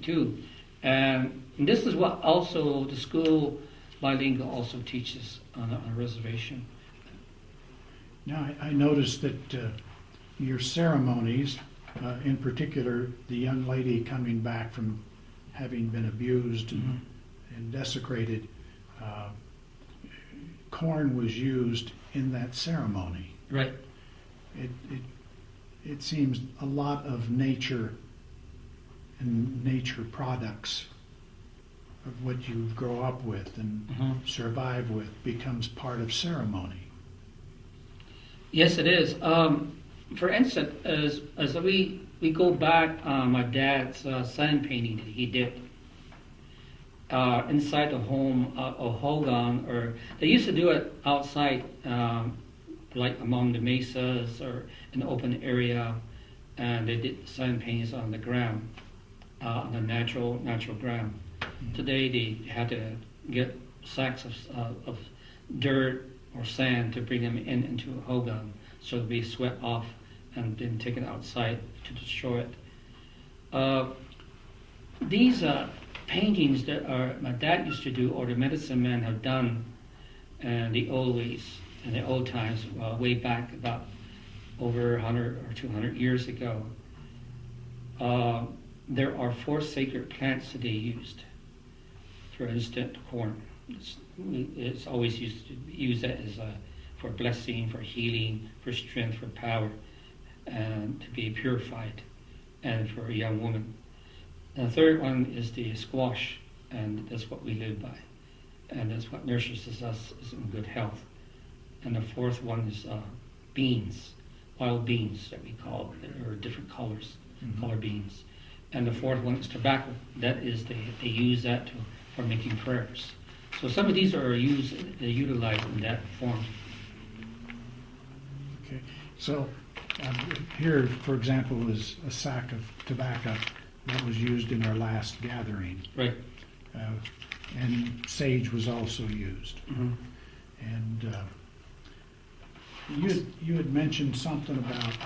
too. And this is what also the school bilingual also teaches on a reservation. Now, I noticed that your ceremonies, in particular, the young lady coming back from having been abused and desecrated, corn was used in that ceremony. Right. It seems a lot of nature and nature products of what you grow up with and survive with becomes part of ceremony. Yes, it is. For instance, as we go back, my dad's sign painting that he did inside the home of Hogan, or they used to do it outside, like among the mesas or in the open area, and they did sign paintings on the ground, on the natural ground. Today they had to get sacks of dirt or sand to bring them into a Hogan, so to be swept off and then taken outside to destroy it. These paintings that my dad used to do, or the medicine men have done in the old ways, in the old times, way back about over 100 or 200 years ago, there are 4 sacred plants that they used for instance, corn. It's always used to use that as for blessing, for healing, for strength, for power, and to be purified, and for a young woman. And the third one is the squash, and that's what we live by, and that's what nurtures us is in good health. And the fourth one is beans, wild beans that we call, that are different colors, color beans. And the fourth one is tobacco. That is, they use that for making prayers. So some of these are utilized in that form. Okay, so here, for example, is a sack of tobacco that was used in our last gathering. Right. And sage was also used. Mm-hmm. And you had mentioned something about,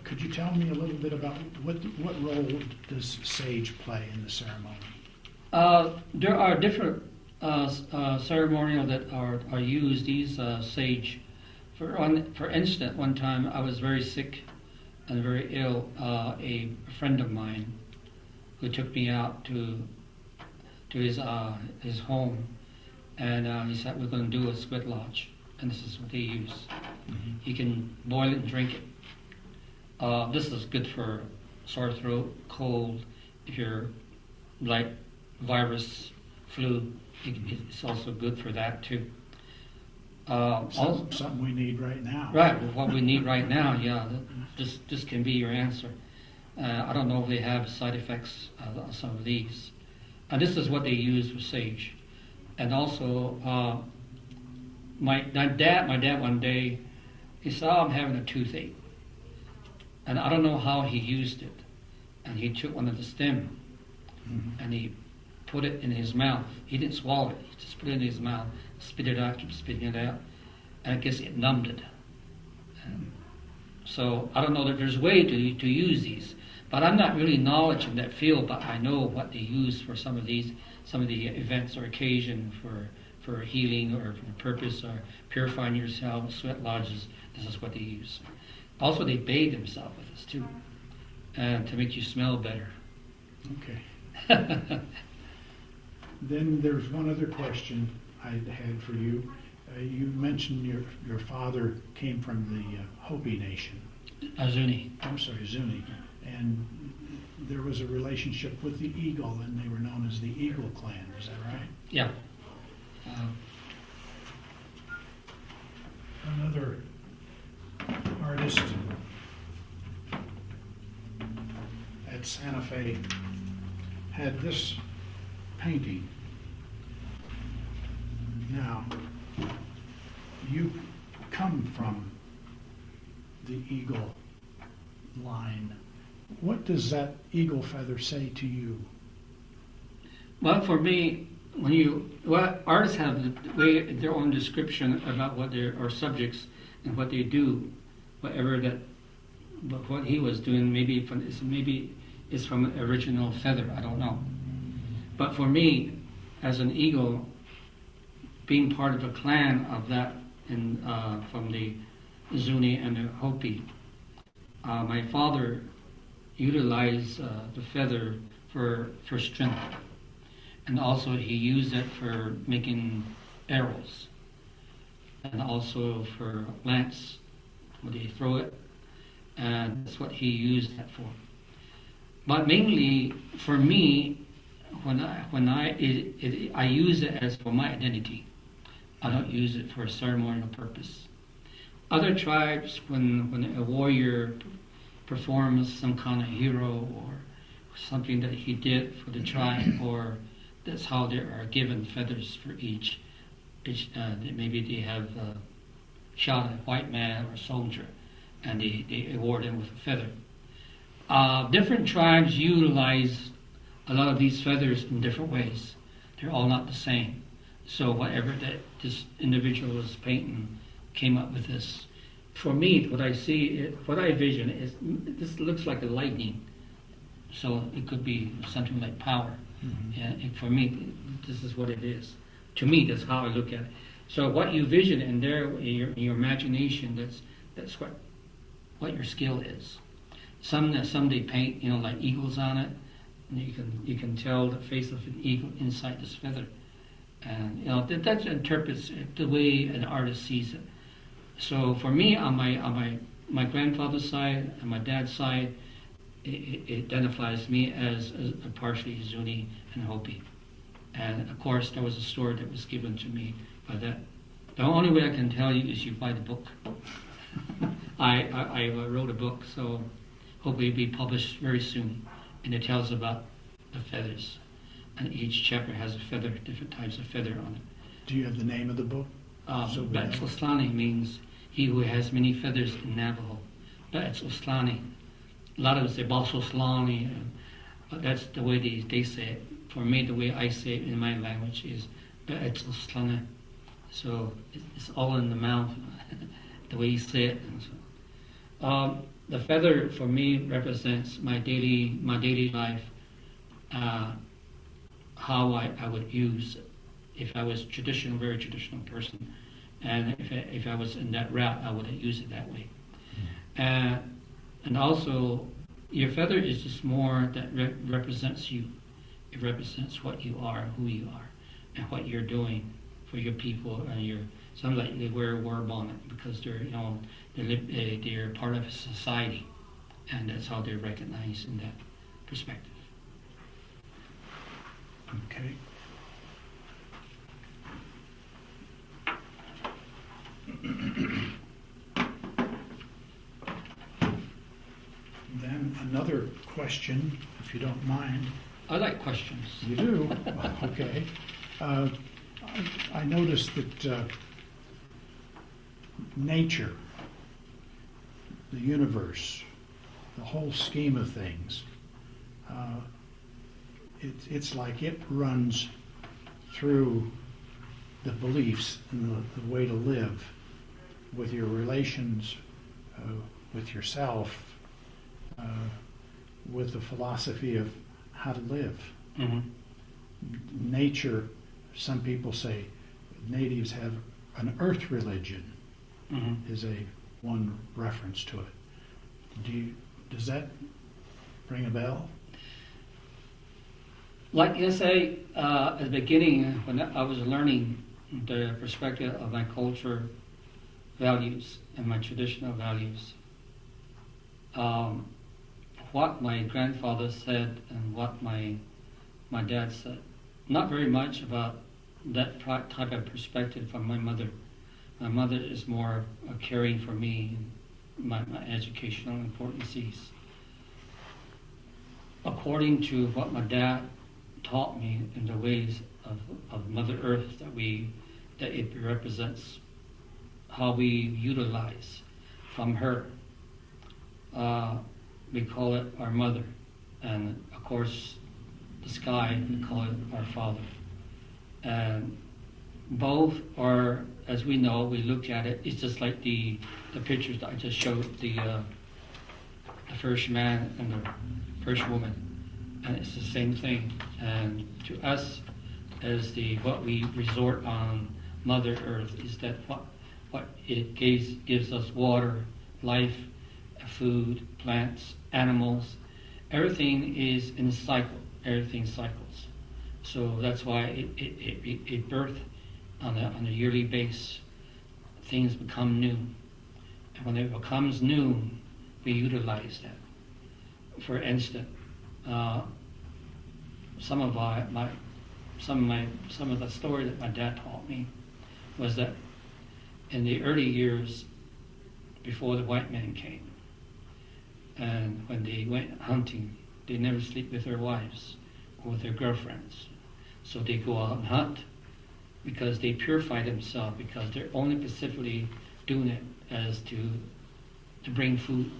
could you tell me a little bit about what role does sage play in the ceremony? There are different ceremonial that are used. These sage. For instance, one time I was very sick and very ill. A friend of mine who took me out to his home, and he said, "We're going to do a sweat lodge," and this is what they use. Mm-hmm. You can boil it and drink it. This is good for sore throat, cold. If you're like virus, flu, it's also good for that too. Something we need right now. Right, what we need right now, yeah. This can be your answer. I don't know if they have side effects on some of these. And this is what they use for sage. And also, my dad one day, he saw I'm having a toothache. And I don't know how he used it. And he took one of the stem and he put it in his mouth. He didn't swallow it. He just put it in his mouth, spit it out, keep spitting it out. And I guess it numbed it. So I don't know that there's a way to use these. But I'm not really knowledge in that field, but I know what they use for some of the events or occasion for healing or for purpose or purifying yourself, sweat lodges. This is what they use. Also, they bathe themselves with this too, and to make you smell better. Okay. Then there's one other question I had for you. You mentioned your father came from the Hopi Nation. Azuni. I'm sorry, Zuni. And there was a relationship with the Eagle, and they were known as the Eagle Clan. Is that right? Yeah. Another artist at Santa Fe had this painting. Now, you come from the Eagle line. What does that eagle feather say to you? Well, for me, artists have their own description about what are subjects and what they do, whatever that, but what he was doing maybe it's from an original feather. I don't know. But for me, as an eagle, being part of a clan of that, from the Zuni and the Hopi, my father utilized the feather for strength, and also he used it for making arrows, and also for lance, where they throw it, and that's what he used that for. But mainly for me, I use it as for my identity. I don't use it for a ceremonial purpose. Other tribes, when a warrior performs some kind of hero or something that he did for the tribe, or that's how they are given feathers for each maybe they have shot a white man or a soldier, and they award him with a feather. Different tribes utilize a lot of these feathers in different ways. They're all not the same. So whatever that this individual was painting came up with this. For me, what I see, what I vision is this looks like a lightning. So it could be something like power. Mm-hmm. And for me, this is what it is. To me, that's how I look at it. So what you vision in there, in your imagination, that's what your skill is. Some they paint, like eagles on it, and you can tell the face of an eagle inside this feather, and that interprets it the way an artist sees it. So for me, on my grandfather's side and my dad's side, it identifies me as a partially Zuni and Hopi. And of course, there was a story that was given to me by that. The only way I can tell you is you buy the book. I wrote a book, so hopefully it'll be published very soon. And it tells about the feathers. And each chapter has a feather, different types of feather on it. Do you have the name of the book? So we know. Betzlaslani means he who has many feathers in Navajo. Betzlaslani. A lot of us say Balsoslani. That's the way they say it. For me, the way I say it in my language is Betzlaslani. So it's all in the mouth, the way you say it. And so, the feather for me represents my daily life, how I would use it. If I was very traditional person, and if I was in that route, I would use it that way. And also, your feather is just more that represents you. It represents what you are, who you are, and what you're doing for your people. And some like they wear a war bonnet because they're part of a society, and that's how they're recognized in that perspective. Okay. Then another question, if you don't mind. I like questions. You do? Okay. I noticed that nature, the universe, the whole scheme of things, it's like it runs through the beliefs and the way to live with your relations, with yourself, with the philosophy of how to live. Mm-hmm. Nature, some people say natives have an earth religion, Mm-hmm. is one reference to it. Does that ring a bell? Like you say, at the beginning, when I was learning the perspective of my culture values and my traditional values, what my grandfather said and what my dad said, not very much about that type of perspective from my mother. My mother is more caring for me, my educational importances. According to what my dad taught me in the ways of Mother Earth that it represents, how we utilize from her. We call it our mother, and of course the sky, we call it our father. And both are, as we know, we look at it, it's just like the pictures that I just showed, the first man and the first woman, and it's the same thing. And to us, as what we resort on Mother Earth, is that what it gives us: water, life, food, plants, animals. Everything is in a cycle. Everything cycles. So that's why it births on a yearly base. Things become new, and when it becomes new, we utilize that. For instance, some of the story that my dad taught me was that in the early years before the white man came, and when they went hunting, they never sleep with their wives or with their girlfriends. So they go out and hunt because they purify themselves, because they're only specifically doing it as to bring food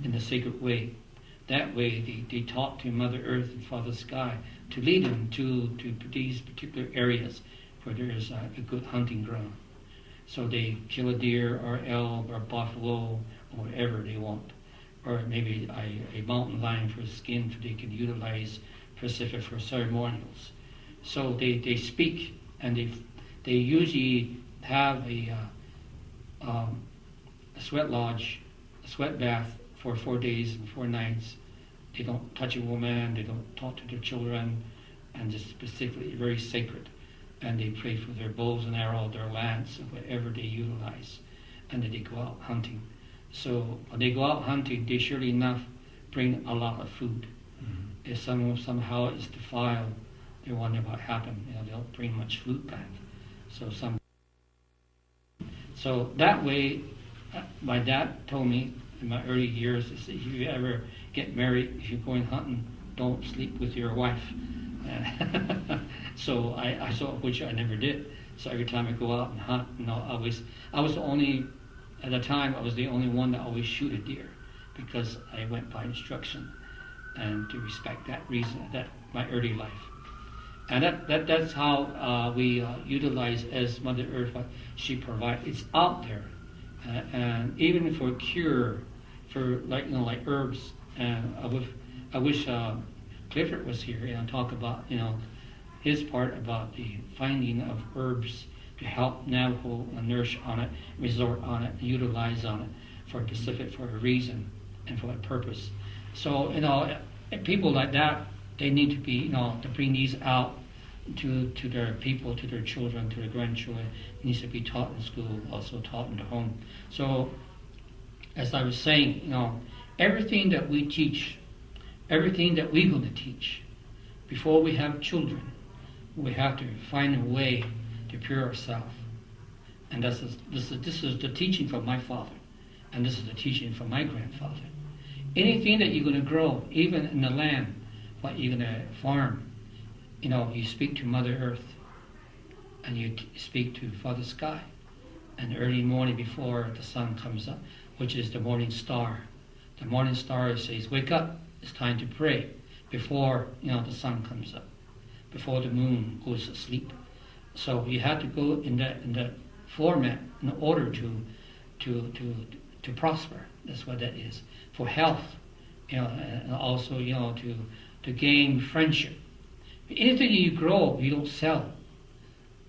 in a sacred way. That way they talk to Mother Earth and Father Sky to lead them to these particular areas where there is a good hunting ground. So they kill a deer or elk or buffalo or whatever they want, or maybe a mountain lion for skin they can utilize specific for ceremonials. So they speak, and they usually have a sweat lodge, a sweat bath for 4 days and 4 nights. They don't touch a woman, they don't talk to their children, and just specifically very sacred. And they pray for their bows and arrows, their lance, and whatever they utilize. And then they go out hunting. So when they go out hunting, they surely enough bring a lot of food. Mm-hmm. If someone somehow is defiled, they wonder what happened. They don't bring much food back. So that way, my dad told me in my early years, he said, if you ever get married, if you're going hunting, don't sleep with your wife. So I saw, which I never did. So every time I go out and hunt, I was the only, at the time, I was the only one that always shoot a deer, because I went by instruction and to respect that reason, that my early life. And that's how we utilize as Mother Earth what she provides. It's out there, and even for cure, for like herbs. And I wish Clifford was here and talk about his part about the finding of herbs to help Navajo nourish on it, resort on it, utilize on it for a reason and for a purpose. So people like that, they need to be to bring these out to their people, to their children, to their grandchildren. It needs to be taught in school, also taught in the home. So as I was saying, everything that we teach, everything that we're going to teach, before we have children, we have to find a way to pure ourselves. And this is the teaching from my father, and this is the teaching from my grandfather. Anything that you're going to grow, even in the land, what you're going to farm, you speak to Mother Earth, and you speak to Father Sky, and the early morning before the sun comes up, which is the morning star. The morning star says, wake up, it's time to pray, before the sun comes up, before the moon goes to sleep. So you have to go in that format in order to prosper. That's what that is. For health, and also to gain friendship. Anything you grow, you don't sell.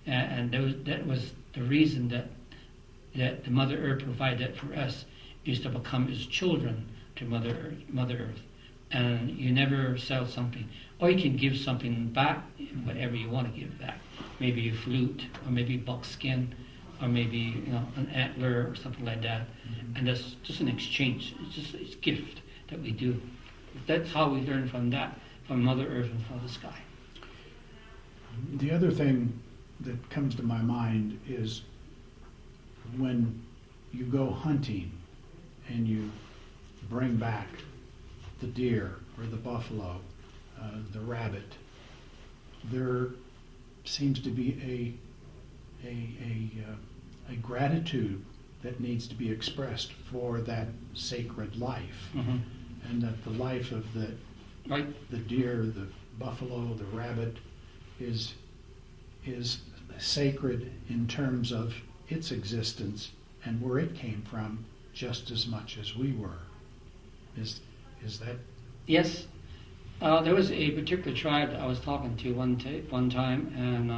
And that was the reason that the Mother Earth provided that for us, is to become as children to Mother Earth. And you never sell something. Or you can give something back, whatever you want to give back. Maybe a flute, or maybe buckskin, or maybe an antler or something like that. Mm-hmm. And that's just an exchange. It's a gift that we do. That's how we learn from Mother Earth and Father Sky. The other thing that comes to my mind is when you go hunting and you bring back the deer or the buffalo, the rabbit, there seems to be a gratitude that needs to be expressed for that sacred life. Mm-hmm. And that the life of the deer, the buffalo, the rabbit is sacred in terms of its existence and where it came from, just as much as we were. Is that? Yes. There was a particular tribe that I was talking to one time, and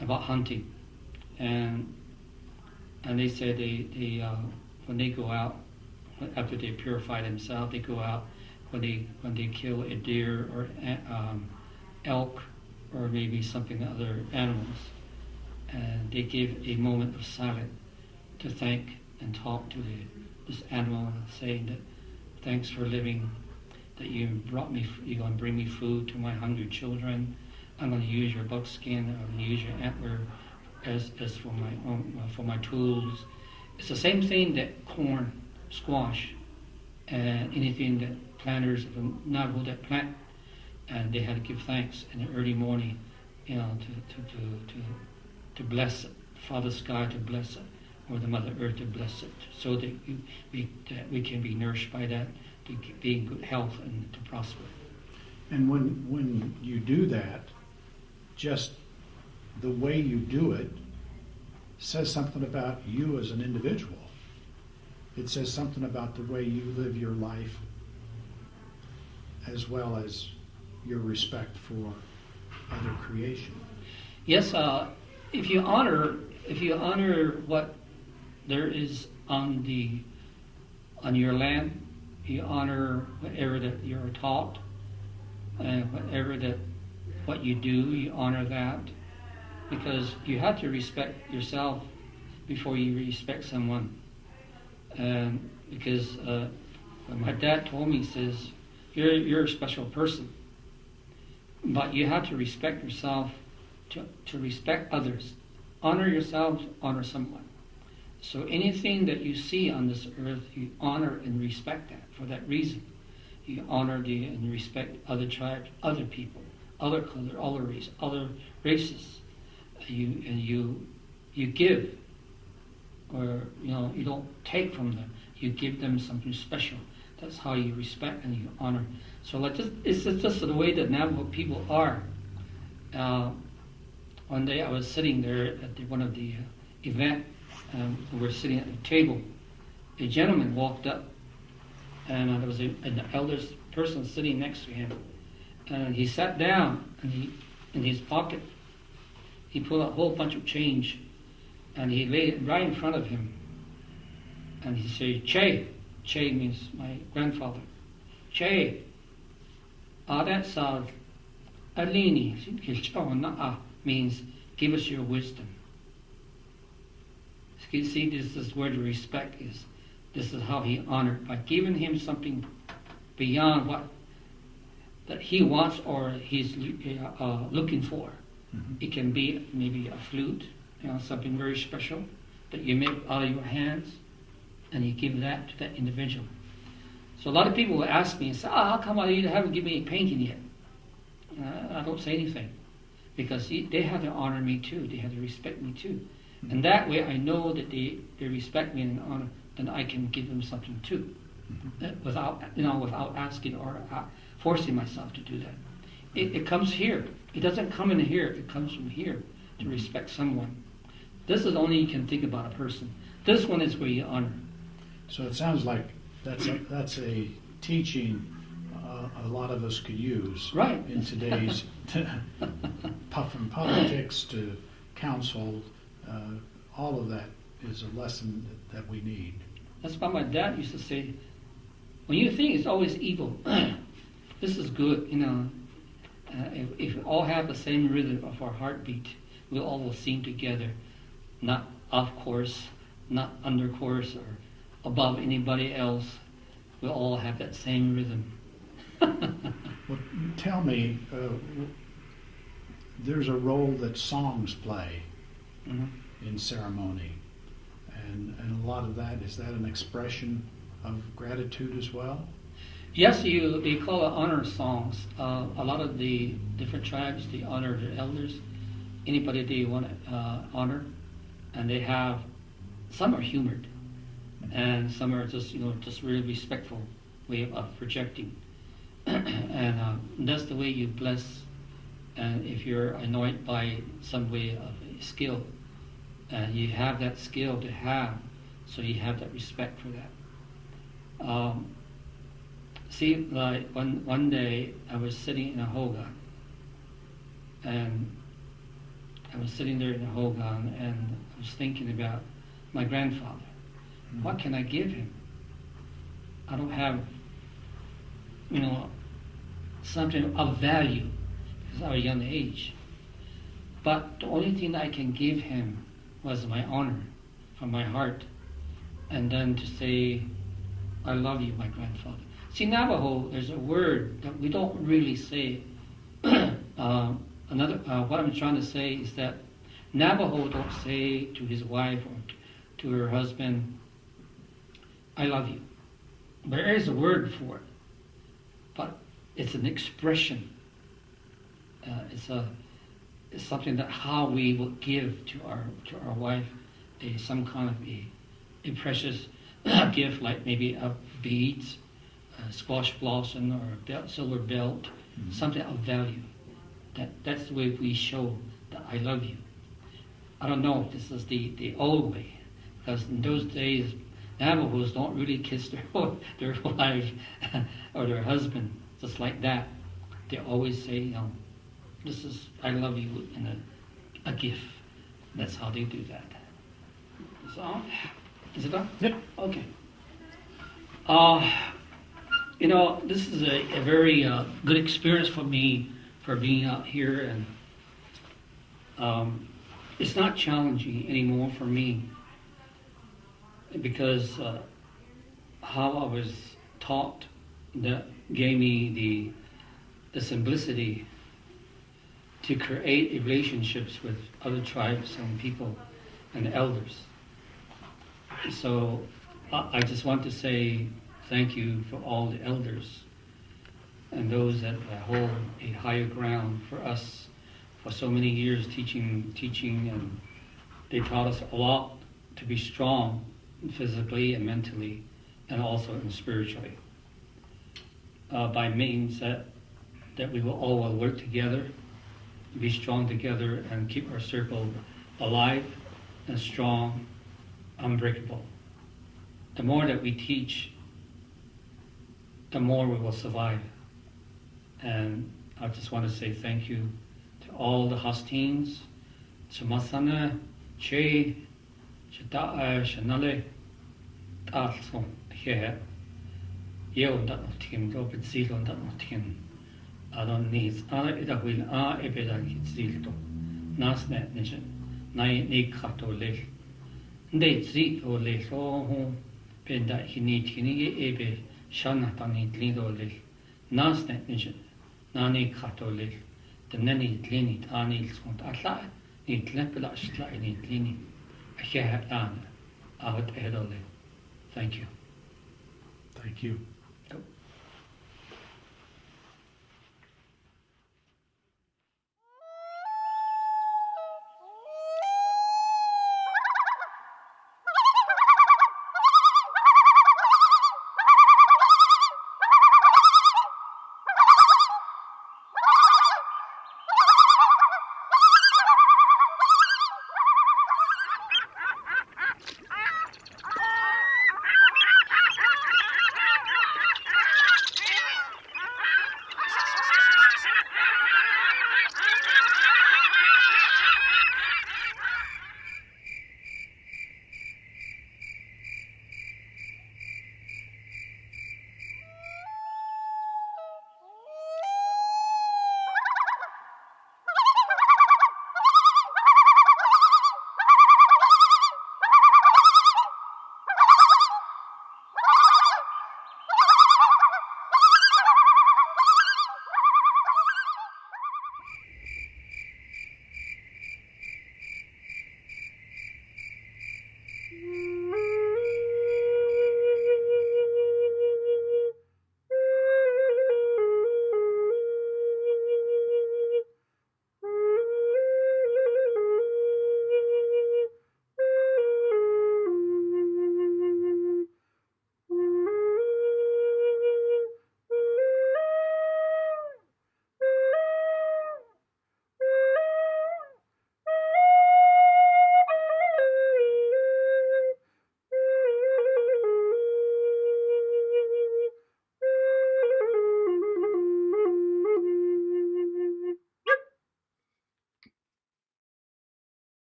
about hunting, and they said they when they go out, after they purify themselves, they go out when they kill a deer or elk or maybe something other animals, and they give a moment of silence to thank and talk to this animal, saying that thanks for living, that you're going to bring me food to my hungry children. I'm going to use your buckskin, I'm going to use your antler as for my tools. It's the same thing that corn, squash, and anything that planters of Navajo that plant, and they had to give thanks in the early morning, to bless it, Father Sky to bless it, or the Mother Earth to bless it, so that we can be nourished by that, to be in good health and to prosper. And when you do that, just the way you do it says something about you as an individual. It says something about the way you live your life, as well as your respect for other creation. Yes, if you honor what there is on your land, you honor whatever that you're taught, and what you do, you honor that, because you have to respect yourself before you respect someone. Because when my dad told me, he says, you're a special person, but you have to respect yourself to respect others. Honor yourself, honor someone. So anything that you see on this earth, you honor and respect that for that reason. You honor and respect other tribes, other people, other color, other races. You give, or you don't take from them. You give them something special. That's how you respect and you honor. So it's just the way that Navajo people are. One day I was sitting there at one of the event. We were sitting at the table. A gentleman walked up, and there was an elder person sitting next to him. And he sat down, and in his pocket, he pulled out a whole bunch of change, and he laid it right in front of him. And he said, "Che." Che means my grandfather. "Che, that's alini." Means give us your wisdom. You see, this is where the respect is. This is how he honored, by giving him something beyond what that he wants or he's looking for. Mm-hmm. It can be maybe a flute, something very special that you make out of your hands, and you give that to that individual. So a lot of people will ask me and say, how come you haven't given me a painting yet? I don't say anything, because they have to honor me too. They have to respect me too. And that way I know that they respect me and honor, then I can give them something too. Without asking or forcing myself to do that. It comes here. It doesn't come in here. It comes from here to respect someone. This is only you can think about a person. This one is where you honor. So it sounds like that's a teaching a lot of us could use Right. in today's from politics to counsel. All of that is a lesson that we need. That's why my dad used to say, when you think it's always evil, this is good, if we all have the same rhythm of our heartbeat, we all will sing together, not off course, not under course or above anybody else. We'll all have that same rhythm. Well, tell me, there's a role that songs play in ceremony, and a lot of that, is that an expression of gratitude as well? Yes, they call it honor songs. A lot of the different tribes, they honor their elders, anybody they want to honor, and they have, some are humored, and some are just really respectful way of projecting. And that's the way you bless. And if you're anointed by some way of skill, and you have that skill to have, so you have that respect for that. See, like one day I was sitting in a hogan, and I was sitting there in a hogan, and I was thinking about my grandfather. What can I give him? I don't have, something of value, because I was a young age. But the only thing that I can give him was my honor from my heart, and then to say, I love you, my grandfather. See, Navajo, there's a word that we don't really say. What I'm trying to say is that Navajo don't say to his wife or to her husband, I love you. There is a word for it, but it's an expression. It's something that how we will give to our wife some kind of a precious gift, like maybe a beads, a squash blossom, or a silver belt, something of value. That's the way we show that I love you. I don't know if this is the old way, because in those days Navajos don't really kiss their wife or their husband just like that. They always say, this is I love you in a gift. That's how they do that. So, is it done? Yep. Okay. You know, this is a very good experience for me for being out here, and it's not challenging anymore for me because how I was taught that gave me the simplicity to create relationships with other tribes and people and elders. So I just want to say thank you for all the elders and those that hold a higher ground for us for so many years teaching, and they taught us a lot to be strong physically and mentally and also spiritually by means that we will all work together, be strong together, and keep our circle alive and strong, unbreakable. The more that we teach, the more we will survive. And I just want to say thank you to all the Hastings, Chamasana, Che, Chata'a, Shanale, Ta'son, Here, Yeo, that of Tim, go with Zilon, that of Tim. I don't need it will ebeda Zilto, Nasnet Nation, Nai Nikato Lake. They see or lay so home, Penda Hini Ebe, Shana Tani Lido Lake, Nasnet Nation. Nani Catholic, the Nanny Clinic, Anil Swant Atla, in Clepelash, in Clinic, a hair land, out Edole. Thank you. Thank you.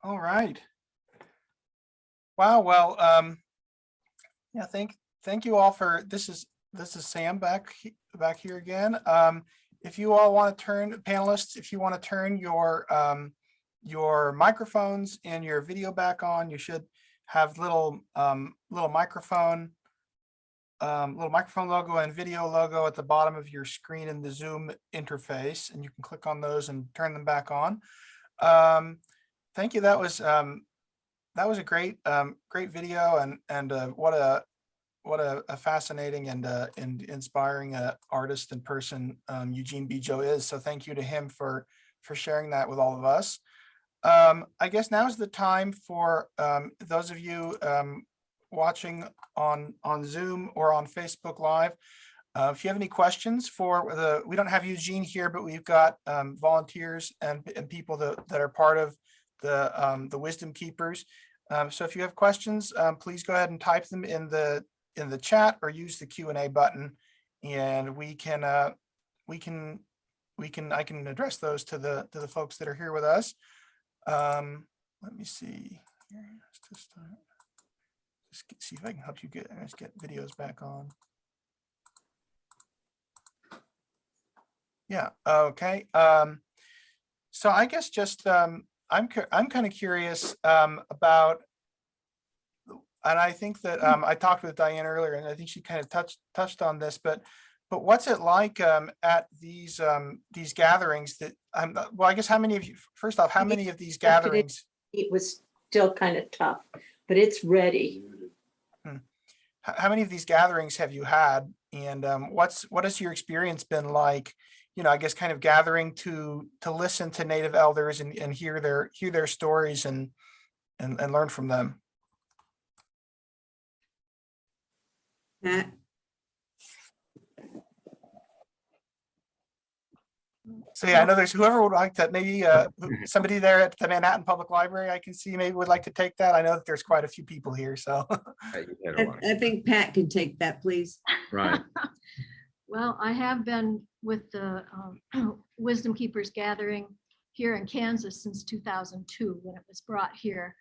All right. Wow. Well, yeah, thank you all for this is Sam back here again. If you all want to turn, panelists, if you want to turn your microphones and your video back on, you should have little microphone logo and video logo at the bottom of your screen in the Zoom interface, and you can click on those and turn them back on. Thank you. That was a great video, and what a fascinating and inspiring artist and person Eugene B. is. So thank you to him for sharing that with all of us. I guess now is the time for those of you watching on Zoom or on Facebook Live. If you have any questions we don't have Eugene here, but we've got volunteers and people that are part of the Wisdom Keepers. So if you have questions, please go ahead and type them in the chat or use the Q&A button, and we can I can address those to the folks that are here with us. Let me see. Here, just see if I can help you get videos back on. Yeah. Okay. So I guess just I'm kind of curious about, and I think that I talked with Diane earlier, and I think she kind of touched on this, but what's it like at these gatherings that well, I guess how many of you, first off, how many of these gatherings? It was still kind of tough, but it's ready. How many of these gatherings have you had, and what has your experience been like? I guess kind of gathering to listen to Native elders and hear their stories and learn from them. Matt? So yeah, I know there's whoever would like to, maybe somebody there at the Manhattan Public Library I can see maybe would like to take that. I know that there's quite a few people here, so. I think Pat can take that, please. Right. Well, I have been with the Wisdom Keepers gathering here in Kansas since 2002 when it was brought here.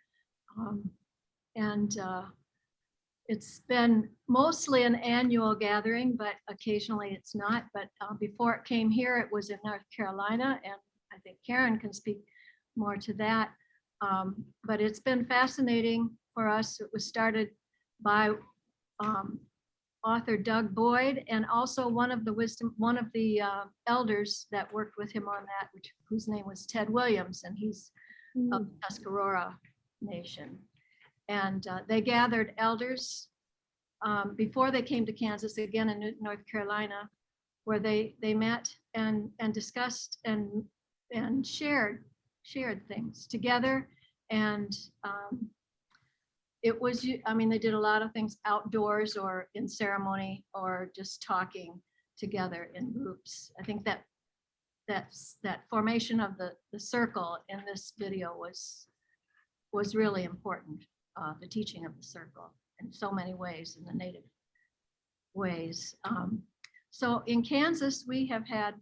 It's been mostly an annual gathering, but occasionally it's not. But before it came here, it was in North Carolina, and I think Karen can speak more to that. But it's been fascinating for us. It was started by author Doug Boyd, and also one of the elders that worked with him on that, whose name was Ted Williams, and he's of the Tuscarora Nation. And they gathered elders before they came to Kansas, again in North Carolina, where they met and discussed and shared things together. And it was, I mean, they did a lot of things outdoors or in ceremony or just talking together in groups. I think that formation of the circle in this video was really important. The teaching of the circle in so many ways, in the Native ways. So in Kansas, we have had,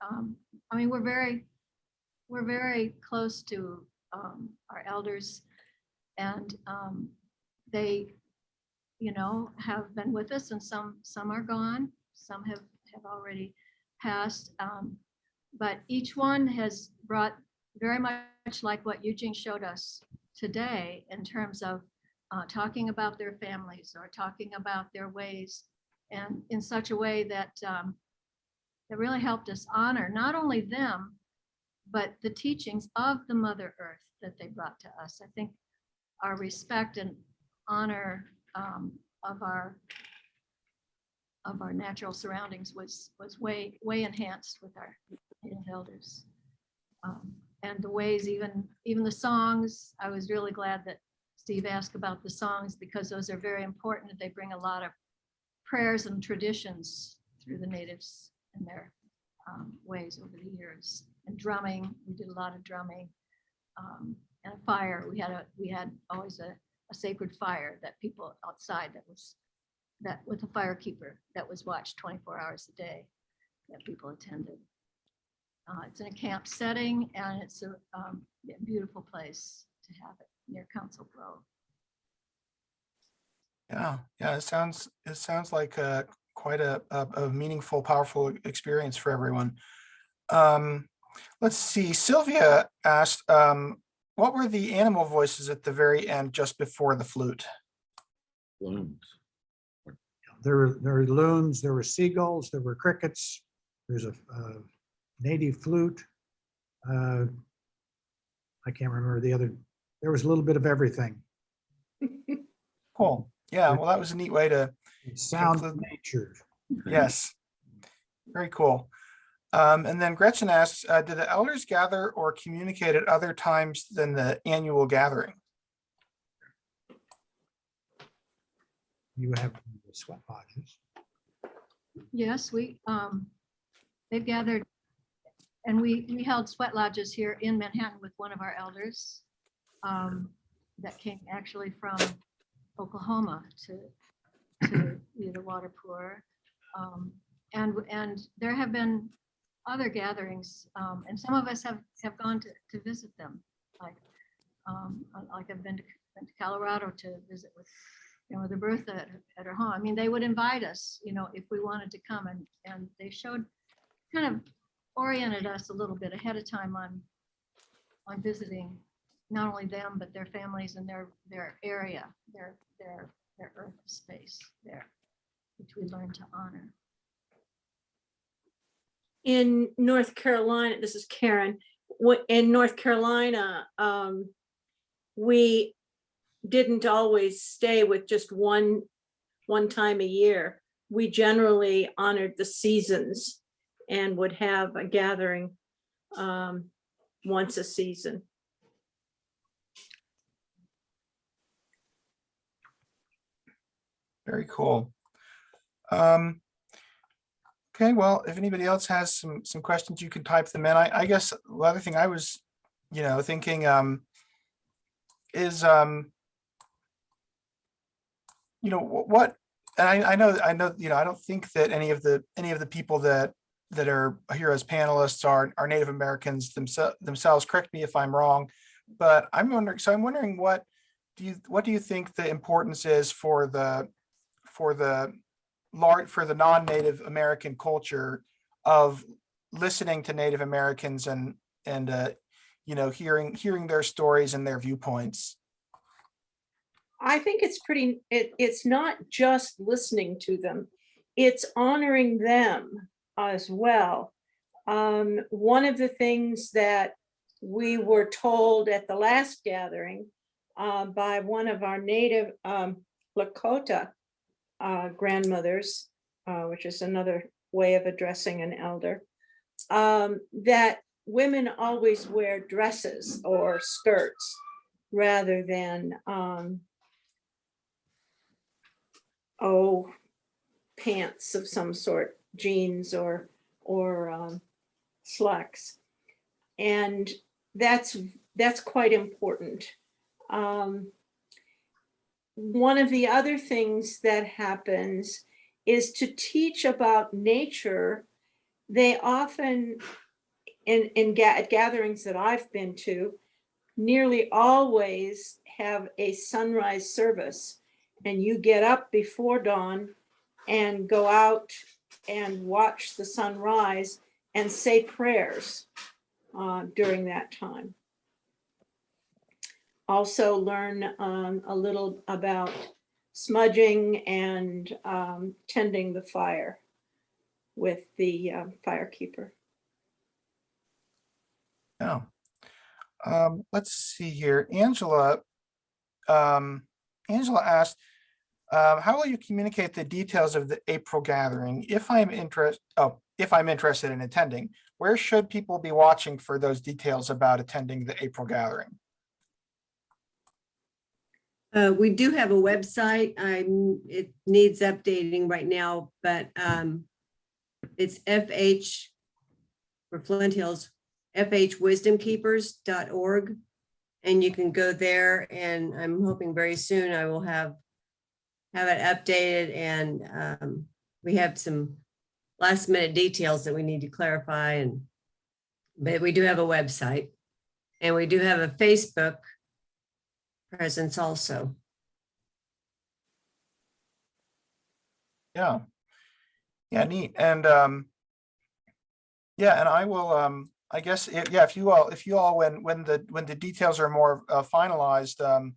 I mean, we're very close to our elders, and they, have been with us, and some are gone, some have already passed, but each one has brought very much like what Eugene showed us today in terms of talking about their families or talking about their ways, and in such a way that that really helped us honor not only them, but the teachings of the Mother Earth that they brought to us. I think our respect and honor of our natural surroundings was way enhanced with our Native elders. And the ways, even the songs, I was really glad that Steve asked about the songs, because those are very important. They bring a lot of prayers and traditions through the natives and their ways over the years. And drumming, we did a lot of drumming, and a fire. We had always a sacred fire that people outside that with a fire keeper that was watched 24 hours a day that people attended. It's in a camp setting, and it's a beautiful place to have it near Council Grove. Yeah, it sounds like quite a meaningful, powerful experience for everyone. Let's see. Sylvia asked, what were the animal voices at the very end, just before the flute? Blooms. There were loons, there were seagulls, there were crickets. There's a native flute. I can't remember the other. There was a little bit of everything. Cool. Yeah, well, that was a neat way to Sound of nature. Yes, very cool. And then Gretchen asks, did the elders gather or communicate at other times than the annual gathering? You have the sweat lodges. Yes, they've gathered, and we held sweat lodges here in Manhattan with one of our elders that came actually from Oklahoma to be the water pour. And there have been other gatherings, and some of us have gone to visit them. Like I've been to Colorado to visit with, with Bertha at her home. I mean, they would invite us, if we wanted to come, and they kind of oriented us a little bit ahead of time on visiting not only them, but their families and their area, their earth space there, which we learned to honor. In North Carolina, this is Karen. In North Carolina, we didn't always stay with just one time a year. We generally honored the seasons and would have a gathering once a season. Very cool. Okay, well, if anybody else has some questions, you can type them in. I guess the other thing I was, thinking is, what, and I know, I don't think that any of the people that are here as panelists are Native Americans themselves. Correct me if I'm wrong, but I'm wondering what do you think the importance is for the non-Native American culture of listening to Native Americans and hearing their stories and their viewpoints? I think it's not just listening to them, it's honoring them as well. One of the things that we were told at the last gathering by one of our Native Lakota grandmothers, which is another way of addressing an elder, that women always wear dresses or skirts rather than pants of some sort, jeans or slacks. And that's quite important. One of the other things that happens is to teach about nature. They often, at gatherings that I've been to, nearly always have a sunrise service, and you get up before dawn and go out and watch the sunrise and say prayers during that time. Also learn a little about smudging and tending the fire with the firekeeper. Yeah. Let's see here. Angela asked, how will you communicate the details of the April gathering? If I'm interested in attending, where should people be watching for those details about attending the April gathering? We do have a website. It needs updating right now, but it's FH for Flint Hills, fhwisdomkeepers.org. And you can go there, and I'm hoping very soon I will have it updated, and we have some last minute details that we need to clarify. But we do have a website, and we do have a Facebook presence also. Yeah, neat. And and I will I guess if you all when the details are more finalized, I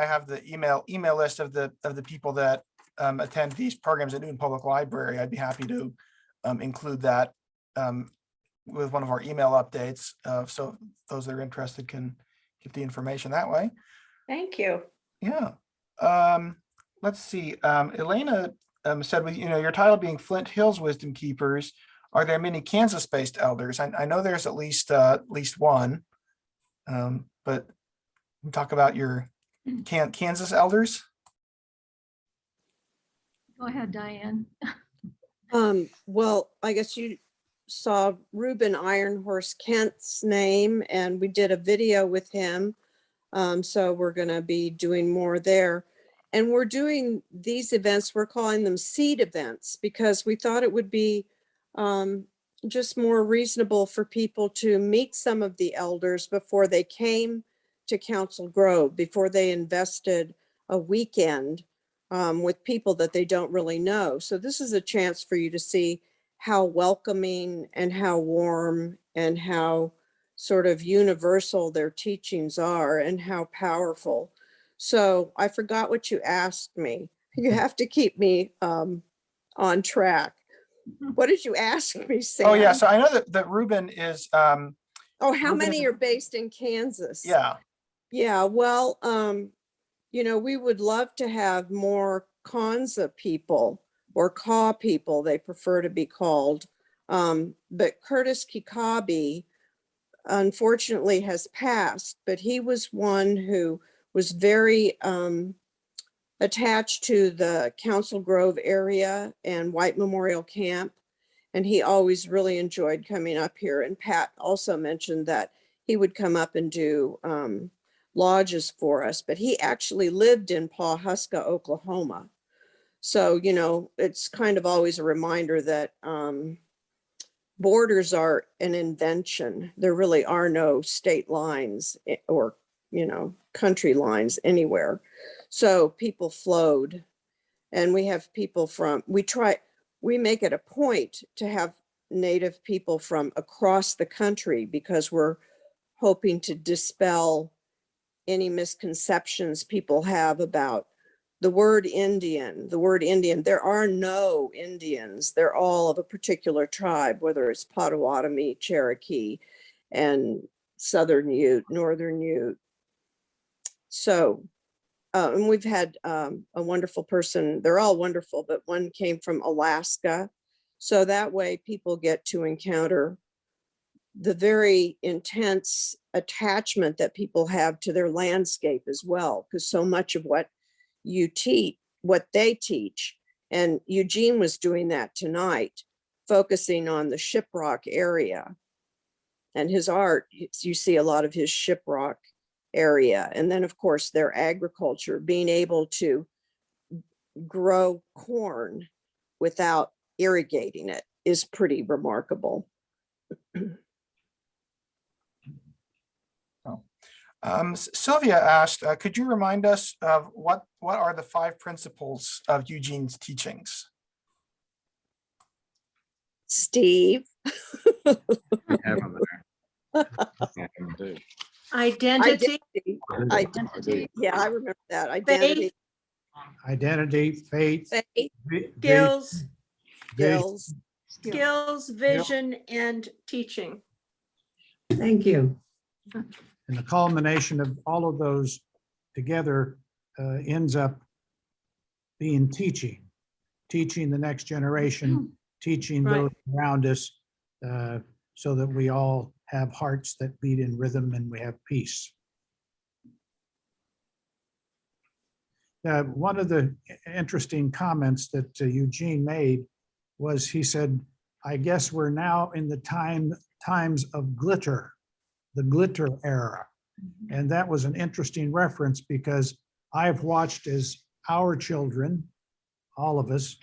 have the email list of the people that attend these programs at Newton Public Library. I'd be happy to include that with one of our email updates, so those that are interested can get the information that way. Thank you. Yeah. Let's see. Elena said, your title being Flint Hills Wisdom Keepers, are there many Kansas-based elders? I know there's at least one, but talk about your Kansas elders. Go ahead, Diane. Well, I guess you saw Reuben Ironhorse Kent's name, and we did a video with him. So we're going to be doing more there. And we're doing these events, we're calling them seed events, because we thought it would be just more reasonable for people to meet some of the elders before they came to Council Grove, before they invested a weekend with people that they don't really know. So this is a chance for you to see how welcoming and how warm and how sort of universal their teachings are and how powerful. So I forgot what you asked me. You have to keep me on track. What did you ask me, Sam? Oh, yeah. So I know that Ruben is, Oh, how Ruben many is- are based in Kansas? yeah. Yeah, well, you know, we would love to have more Kanza people or Kaw people, they prefer to be called. But Curtis Kikabi unfortunately has passed, but he was one who was very attached to the Council Grove area and White Memorial Camp. And he always really enjoyed coming up here. And Pat also mentioned that he would come up and do lodges for us, but he actually lived in Pawhuska, Oklahoma. So, you know, it's kind of always a reminder that borders are an invention. There really are no state lines or, you know, country lines anywhere. So people flowed, and we have people from, we make it a point to have Native people from across the country, because we're hoping to dispel any misconceptions people have about the word Indian. The word Indian, there are no Indians. They're all of a particular tribe, whether it's Potawatomi, Cherokee, and Southern Ute, Northern Ute. So, and we've had a wonderful person, they're all wonderful, but one came from Alaska. So that way people get to encounter the very intense attachment that people have to their landscape as well, because so much of what you teach, what they teach, and Eugene was doing that tonight, focusing on the shiprock area. And his art, you see a lot of his shiprock area. And then of course their agriculture, being able to grow corn without irrigating it is pretty remarkable. Sylvia asked, could you remind us of what are the 5 principles of Eugene's teachings? Steve. We have them there. Yeah, them too. Identity, Identity. Yeah, I remember that. Identity, Identity, faith. faith, skills, skills. skills, vision, and teaching. Thank you. And the culmination of all of those together ends up being teaching the next generation, teaching Right. those around us, so that we all have hearts that beat in rhythm and we have peace. One of the interesting comments that Eugene made was, he said, I guess we're now in the times of glitter, the glitter era. And that was an interesting reference, because I've watched as our children, all of us,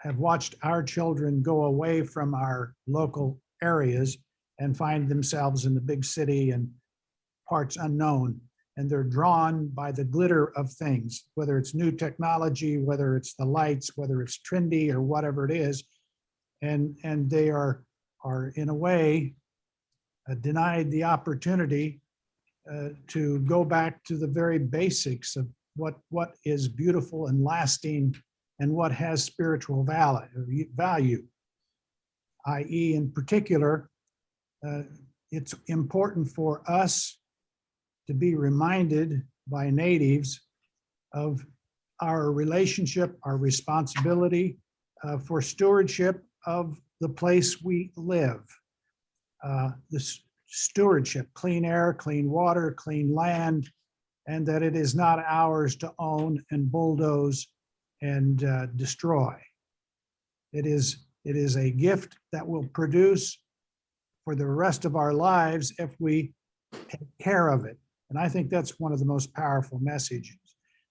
have watched our children go away from our local areas and find themselves in the big city and parts unknown. And they're drawn by the glitter of things, whether it's new technology, whether it's the lights, whether it's trendy or whatever it is. And they are in a way denied the opportunity to go back to the very basics of what is beautiful and lasting and what has spiritual value, i.e. in particular, it's important for us to be reminded by natives of our relationship, our responsibility for stewardship of the place we live. This stewardship, clean air, clean water, clean land, and that it is not ours to own and bulldoze and destroy. It is a gift that will produce for the rest of our lives if we take care of it. And I think that's one of the most powerful messages,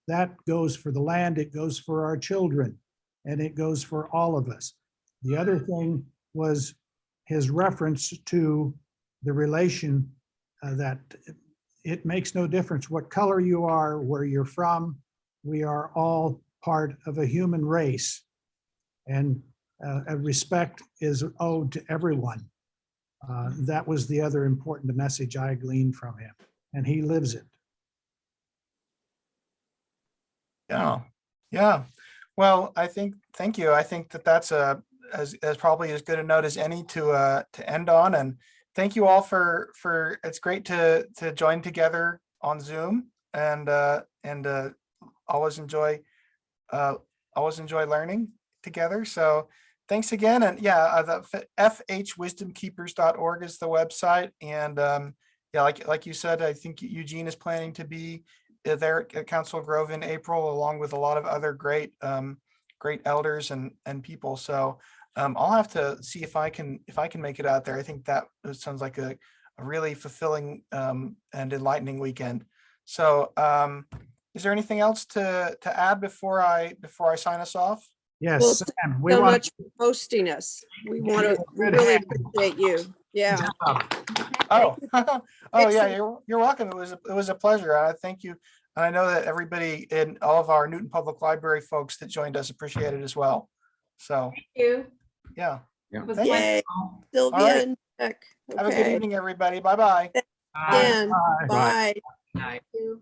That goes for the land, it goes for our children, and it goes for all of us. The other thing was his reference to the relation that it makes no difference what color you are, where you're from. We are all part of a human race, and a respect is owed to everyone. That was the other important message I gleaned from him, and he lives it. Yeah, yeah. Well, thank you. I think that that's as probably as good a note as any to end on. And thank you all for it's great to join together on Zoom and always enjoy learning together. So thanks again. And yeah, the fhwisdomkeepers.org is the website. And yeah, like you said, I think Eugene is planning to be there at Council Grove in April, along with a lot of other great elders and people. So I'll have to see if I can make it out there. I think that sounds like a really fulfilling and enlightening weekend. So is there anything else to add before I sign us off? Yes, Well, Sam, we So want much for hosting us. We want to, we really appreciate you. Yeah. Oh, oh yeah, Excellent. you're welcome. It was a pleasure. I thank you. And I know that everybody in all of our Newton Public Library folks that joined us appreciate it as well. So, Thank you. yeah. It was Yay, wonderful. Sylvia right. and Nick. Have a good Okay. evening, everybody. Bye-bye. Dan, Bye. bye. Thank you.